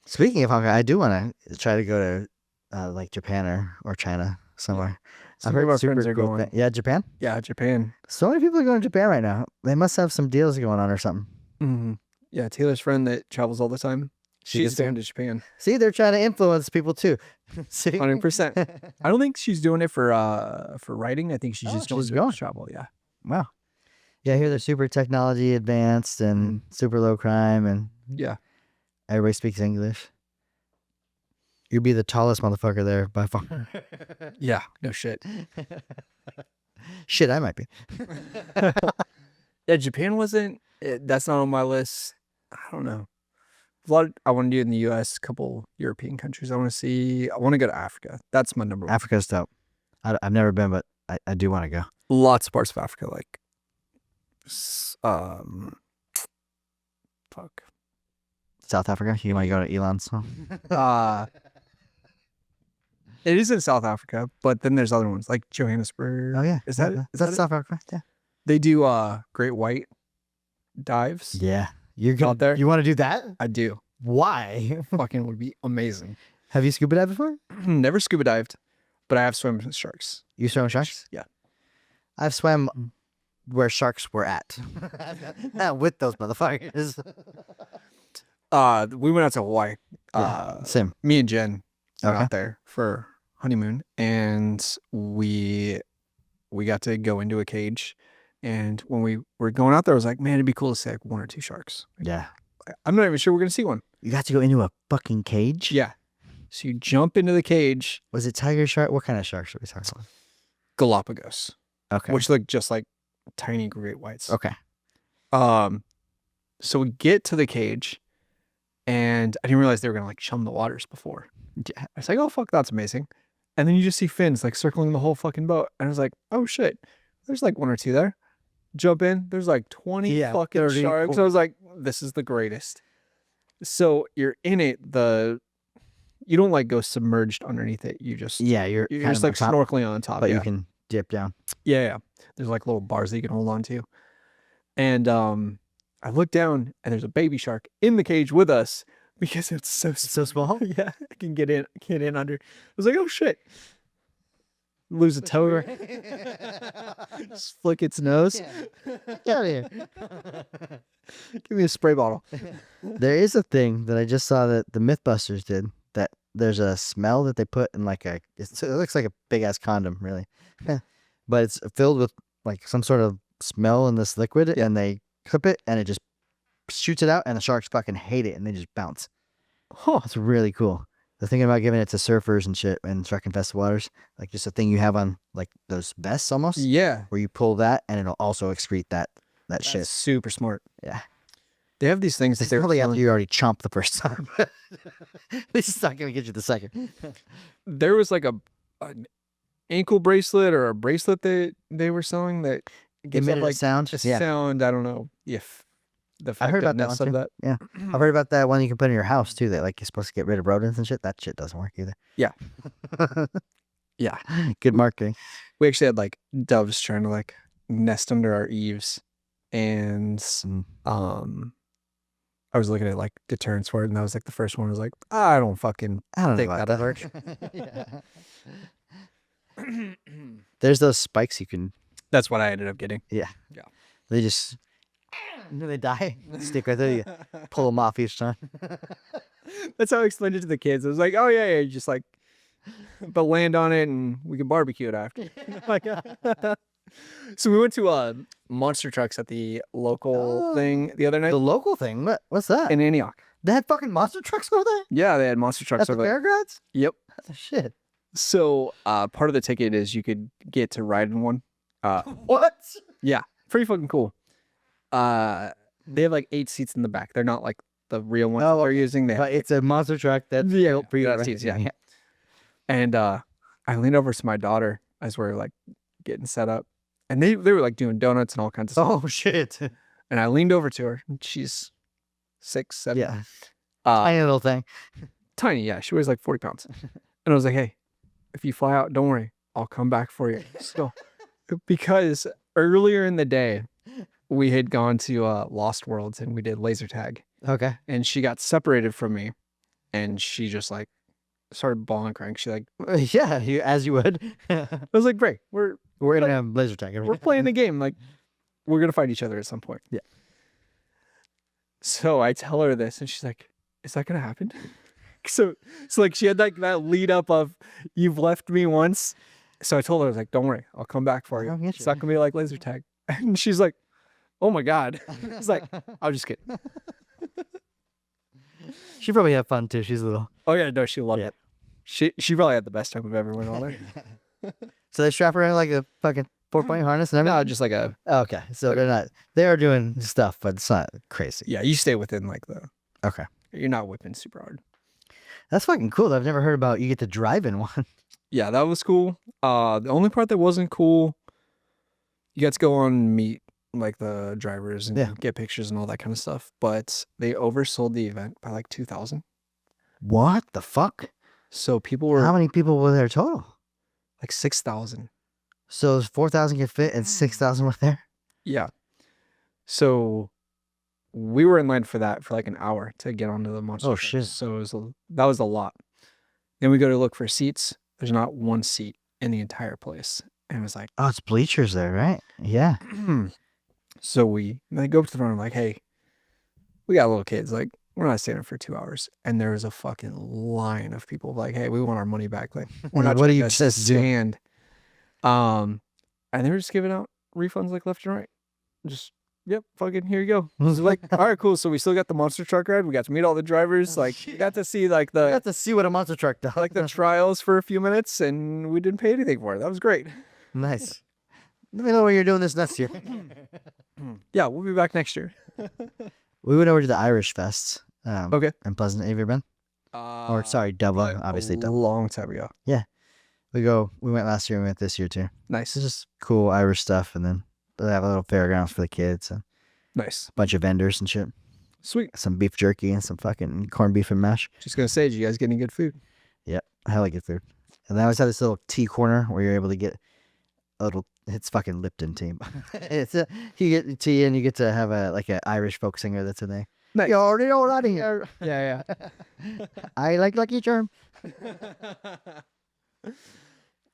Speaking of Hong Kong, I do want to try to go to like Japan or China somewhere.
Some of our friends are
cool
going.
Yeah, Japan.
Yeah, Japan.
So many people are going to Japan right now. They must have some deals going on or something.
Mm-hmm. Yeah, Taylor's friend that travels all the time. She's going to Japan.
See, they're trying to influence people too. See,
100%. I don't think she's doing it for writing. I think she's just
she's
going
going.
to travel. Yeah.
Wow. Yeah, I hear they're super technology advanced and super low crime, and
Yeah.
everybody speaks English. You'd be the tallest motherfucker there by far.
Yeah. No shit.
Shit, I might be.
Yeah, Japan wasn't. That's not on my list. I don't know. I want to do it in the U.S. A couple European countries. I want to see. I want to go to Africa. That's my number one.
Africa's dope. I've never been, but I do want to go.
Lots of parts of Africa, like, fuck.
South Africa? You might go to Elon's.
It is in South Africa, but then there's other ones like Johannesburg.
Oh yeah,
Is that
that's
it?
South Africa? Yeah.
They do great white dives.
Yeah, you're going
Out there?
You want to do that?
I do.
Why?
Fucking would be amazing.
Have you scuba dived before?
Never scuba dived, but I have swum with sharks.
You swam with sharks?
Yeah.
I've swam where sharks were at. Not with those motherfuckers.
We went out to Hawaii.
Same.
Me and Jen went
Okay.
out there for honeymoon, and we got to go into a cage. And when we were going out there, I was like, man, it'd be cool to see like 1 or 2 sharks.
Yeah.
I'm not even sure we're gonna see one.
You got to go into a fucking cage?
Yeah. So you jump into the cage,
Was it tiger shark? What kind of sharks are we talking about?
Galapagos,
Okay.
which look just like tiny great whites.
Okay.
So we get to the cage, and I didn't realize they were gonna like chum the waters before.
Yeah.
I was like, oh fuck, that's amazing. And then you just see fins like circling the whole fucking boat, and I was like, oh shit, there's like 1 or 2 there. Jump in, there's like 20
Yeah,
fucking
30.
sharks. I was like, this is the greatest. So you're in it. You don't like go submerged underneath it. You just
Yeah, you're
you're
kind
just
of
like
on top,
snorkeling on top.
but
yeah.
you can dip down.
Yeah. There's like little bars that you can hold on to. And I look down and there's a baby shark in the cage with us because it's so
So small?
yeah, I can get in under. I was like, oh shit. Lose a toe. Just flick its nose.
Get out of here.
Give me a spray bottle.
There is a thing that I just saw that the Mythbusters did, that there's a smell that they put in like it looks like a big ass condom, really. But it's filled with like some sort of smell in this liquid, and they clip it and it just shoots it out, and the sharks fucking hate it and they just bounce.
Huh.
It's really cool. They're thinking about giving it to surfers and shit in shark infested waters, like just a thing you have on like those vests almost,
Yeah.
where you pull that and it'll also excrete that
That's
shit.
super smart.
Yeah.
They have these things that
It's
they're
probably after
selling.
you already chomped the first time. This is not going to get you the second.
There was like an ankle bracelet or a bracelet that they were selling that gives off
Emitted a
like
sound.
a
Yeah.
sound. I don't know if the
I heard about that
effectiveness
one
of
too.
that.
Yeah. I've heard about that one you can put in your house too. That like you're supposed to get rid of rodents and shit. That shit doesn't work either.
Yeah. Yeah.
Good marketing.
We actually had like doves trying to like nest under our eaves, and I was looking at like deterrents for it, and that was like the first one. I was like, I don't fucking
I don't know
think
about
that'll
that.
work.
Yeah. There's those spikes you can.
That's what I ended up getting.
Yeah.
Yeah.
They just. They die. Stick right there. You pull them off each time.
That's how I explained it to the kids. I was like, oh yeah, just like, but land on it and we can barbecue it after. Like, so we went to monster trucks at the local thing the other night
The local thing. What's that?
in Antioch.
They had fucking monster trucks over there.
Yeah, they had monster trucks
At the
over there.
fairgrounds.
Yep.
Shit.
So part of the ticket is you could get to ride in one.
What?
Yeah, pretty fucking cool. They have like 8 seats in the back. They're not like the real ones they're using. They have,
But it's a monster truck that's
Yeah,
built for you.
that
right?
seats, yeah. And I leaned over to my daughter as we were like getting set up, and they were like doing donuts and all kinds of stuff.
Oh shit.
And I leaned over to her. And she's 6, 7.
Yeah.
Uh,
Tiny little thing.
tiny. Yeah, she weighs like 40 pounds. And I was like, hey, if you fly out, don't worry, I'll come back for you. So, because earlier in the day, we had gone to Lost Worlds and we did laser tag,
Okay.
and she got separated from me, and she just like started bawling, crying. She like,
Yeah, as you would.
I was like, Bray, we're
We're gonna laser tag.
we're playing the game. Like, we're gonna fight each other at some point.
Yeah.
So I tell her this, and she's like, "Is that gonna happen?" So like she had like that lead up of, "You've left me once." So I told her, I was like, "Don't worry, I'll come back for you.
I'll get
It's
you."
not gonna be like laser tag." And she's like, "Oh my god." I was like, "I'll just kidding."
She probably had fun too. She's little.
Oh yeah, no, she loved
Yep.
it. She probably had the best time we've ever went on there.
So they strap her in like a fucking 4-point harness and everything.
No, just like a
Okay, so they're not. They are doing stuff, but it's not crazy.
yeah. You stay within like the.
Okay,
You're not whipping super hard.
that's fucking cool. I've never heard about. You get to drive in one.
Yeah, that was cool. The only part that wasn't cool, you got to go on and meet like the drivers and
Yeah.
get pictures and all that kind of stuff. But they oversold the event by like 2,000.
What the fuck?
So people were
How many people were there total?
like 6,000.
So 4,000 could fit and 6,000 were there.
Yeah. So we were in line for that for like an hour to get onto the monster.
Oh,
truck.
shit.
So that was a lot. Then we go to look for seats. There's not one seat in the entire place. And it was like,
Oh, it's bleachers there, right? Yeah.
so they go up to the front and I'm like, hey, we got little kids. Like, we're not staying for 2 hours. And there was a fucking line of people like, hey, we want our money back. Like, we're not
What do
trying
you
to
just do?
stand. And they were just giving out refunds like left and right. Just, yep, fucking here you go. I was like, all right, cool. So we still got the monster truck ride. We got to meet all the drivers. Like, we got to see like
I
the
got to see what a monster truck does.
like the trials for a few minutes, and we didn't pay anything for it. That was great.
Nice. Let me know when you're doing this next year.
Yeah, we'll be back next year.
We went over to the Irish Fest.
Okay.
In Pleasant. Have you ever been? Or sorry, Dublin. Obviously,
a
Dublin.
long time ago.
We went last year. We went this year too.
Nice,
It's just cool Irish stuff, and then they have a little fairgrounds for the kids, and
nice,
a bunch of vendors and shit.
sweet.
Some beef jerky and some fucking corned beef and mash.
Just gonna say, did you guys get any good food?
Yep, hella good food. And they always have this little tea corner where you're able to get a little. It's fucking Lipton tea. You get tea and you get to have like an Irish folk singer that's in there.
Nice.
You already know what I here.
Yeah,
I like Lucky Charm.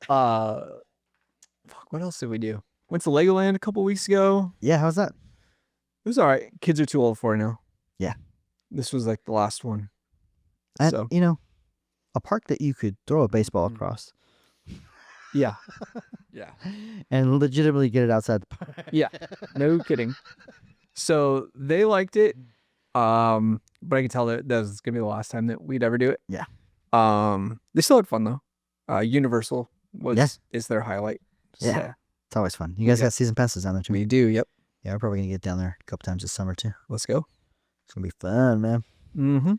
Fuck, what else did we do? Went to Legoland a couple weeks ago.
Yeah, how's that?
It was all right. Kids are too old for it now.
Yeah.
This was like the last one.
And,
So
a park that you could throw a baseball across
yeah, yeah,
and legitimately get it outside the park.
yeah. No kidding. So they liked it. But I can tell that was gonna be the last time that we'd ever do it.
Yeah.
They still had fun though. Universal
Yes.
is their highlight.
Yeah.
So
It's always fun. You guys
Yeah.
got season passes down there too.
we do. Yep.
Yeah, we're probably gonna get down there a couple times this summer too.
Let's go.
It's gonna be fun, man.
Mm-hmm.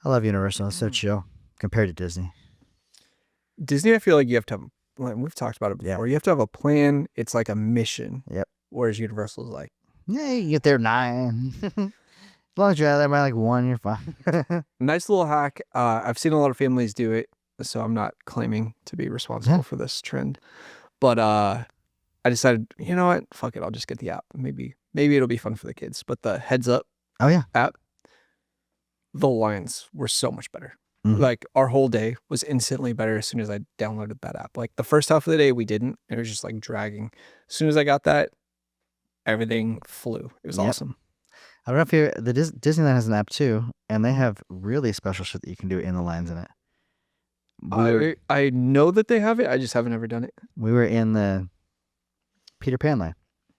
I love Universal. It's so chill compared to Disney.
Disney, I feel like you have to have, like, we've talked about it
Yeah.
before. You have to have a plan. It's like a mission.
Yep.
Whereas Universal is like,
Yeah, you get there 9. As long as you're out there by like 1, you're fine.
nice little hack. I've seen a lot of families do it, so I'm not claiming to be responsible
Yeah.
for this trend. But I decided, you know what? Fuck it. I'll just get the app. Maybe it'll be fun for the kids. But the Heads Up
Oh yeah.
app, the lines were so much better.
Mhm.
Like our whole day was instantly better as soon as I downloaded that app. Like the first half of the day we didn't. It was just like dragging. As soon as I got that, everything flew. It was
Yep.
awesome.
I don't know if you're the Disneyland has an app too, and they have really special shit that you can do in the lines in it.
I know that they have it. I just haven't ever done it.
We were in the Peter Pan line,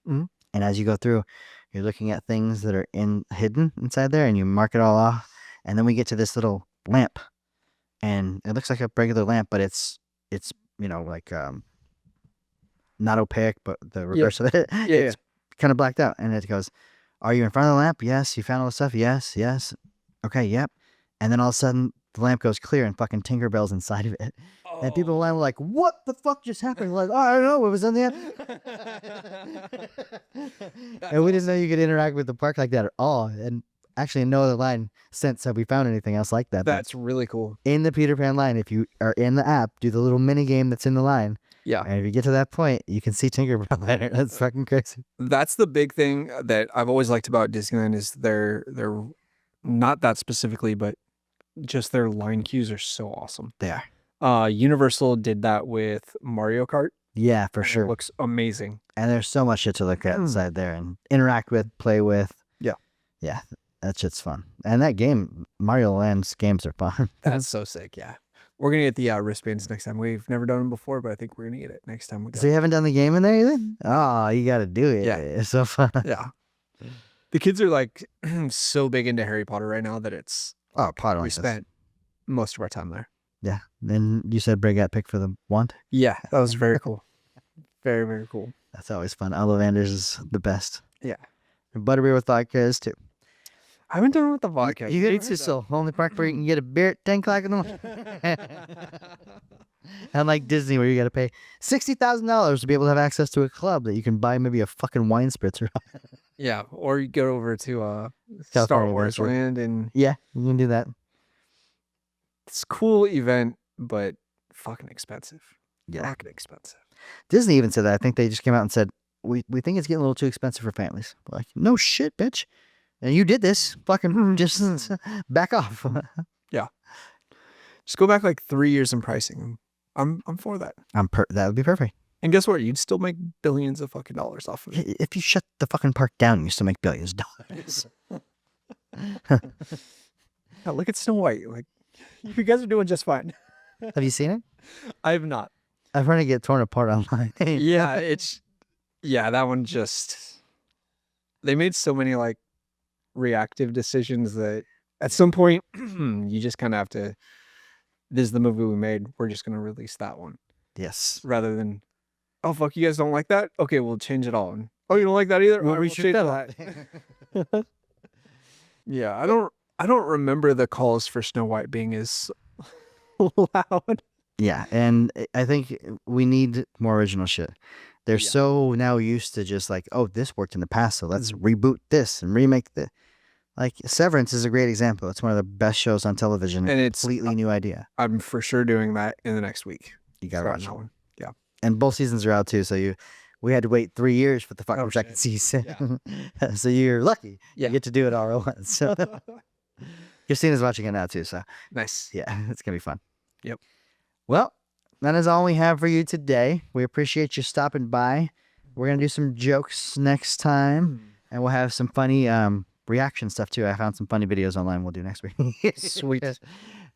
Mhm.
and as you go through, you're looking at things that are hidden inside there, and you mark it all off. And then we get to this little lamp, and it looks like a regular lamp, but it's like not opaque, but the reverse of it.
Yeah.
It's kind of blacked out, and it goes, "Are you in front of the lamp? Yes. You found all the stuff? Yes. Yes. Okay. Yep." And then all of a sudden, the lamp goes clear, and fucking Tinkerbell's inside of it. And people in line were like, "What the fuck just happened?" We're like, "Oh, I don't know. It was in the app." And we didn't know you could interact with the park like that at all. And actually, no other line since have we found anything else like that. But
That's really cool.
in the Peter Pan line, if you are in the app, do the little mini game that's in the line.
Yeah.
And if you get to that point, you can see Tinkerbell there. That's fucking crazy.
That's the big thing that I've always liked about Disneyland is they're not that specifically, but just their line cues are so awesome.
They are.
Universal did that with Mario Kart.
Yeah, for
and
sure.
It looks amazing.
And there's so much shit to look at inside there and interact with, play with.
Yeah.
Yeah, that shit's fun. And that game, Mario Land's games are fun.
That's so sick. Yeah. We're going to get the wristbands next time. We've never done them before, but I think we're going to get it next time we go.
So you haven't done the game in there either? Oh, you got to do it.
Yeah.
It's so fun.
Yeah. The kids are like so big into Harry Potter right now that it's,
Oh, Potter
we
likes this.
spent most of our time there.
Yeah. Then you said Brig got picked for the wand.
Yeah. That was very cool. Very, very cool.
That's always fun. Ollivanders is the best.
Yeah.
And Butterbeer with vodka is too.
I haven't done it with the vodka.
You get to so only park where you can get a beer at 10 o'clock in the morning. Unlike Disney, where you got to pay $60,000 to be able to have access to a club that you can buy maybe a fucking wine spritzer.
Yeah, or you go over to Star
California
Wars
Adventure.
Land, and
Yeah, you can do that.
it's a cool event, but fucking expensive.
Yeah.
Fucking expensive.
Disney even said that. I think they just came out and said, we think it's getting a little too expensive for families. We're like, no shit, bitch. And you did this. Fucking just back off.
Just go back like 3 years in pricing. I'm for that.
That would be perfect.
And guess what? You'd still make billions of fucking dollars off of it.
If you shut the fucking park down, you still make billions of dollars.
Yeah, look at Snow White. Like, you guys are doing just fine.
Have you seen it?
I have not.
I've heard it get torn apart online.
Yeah, that one just, they made so many like reactive decisions that at some point you just kind of have to, this is the movie we made. We're just going to release that one
Yes.
rather than, oh, fuck, you guys don't like that? Okay, we'll change it all. And, oh, you don't like that either?
We'll
All right,
reshoot
change
that.
Yeah, I don't remember the calls for Snow White being as loud.
Yeah, and I think we need more original shit. They're
Yeah.
so now used to just like, oh, this worked in the past, so let's reboot this and remake the. Like Severance is a great example. It's one of the best shows on television.
And it's
Completely new idea.
I'm for sure doing that in the next week.
You gotta
Starting
watch
that
it.
one. Yeah.
And both seasons are out too, so we had to wait 3 years for the fucking
Oh,
second
shit.
season. So you're lucky.
Yeah.
You get to do it all at once. So Christina's watching it now too, so
Nice.
yeah, it's gonna be fun.
Yep.
Well, that is all we have for you today. We appreciate you stopping by. We're gonna do some jokes next time, and we'll have some funny reaction stuff too. I found some funny videos online we'll do next week.
Sweet.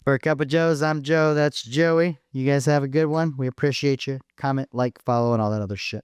For a Cup of Joes, I'm Joe. That's Joey. You guys have a good one. We appreciate you. Comment, like, follow, and all that other shit.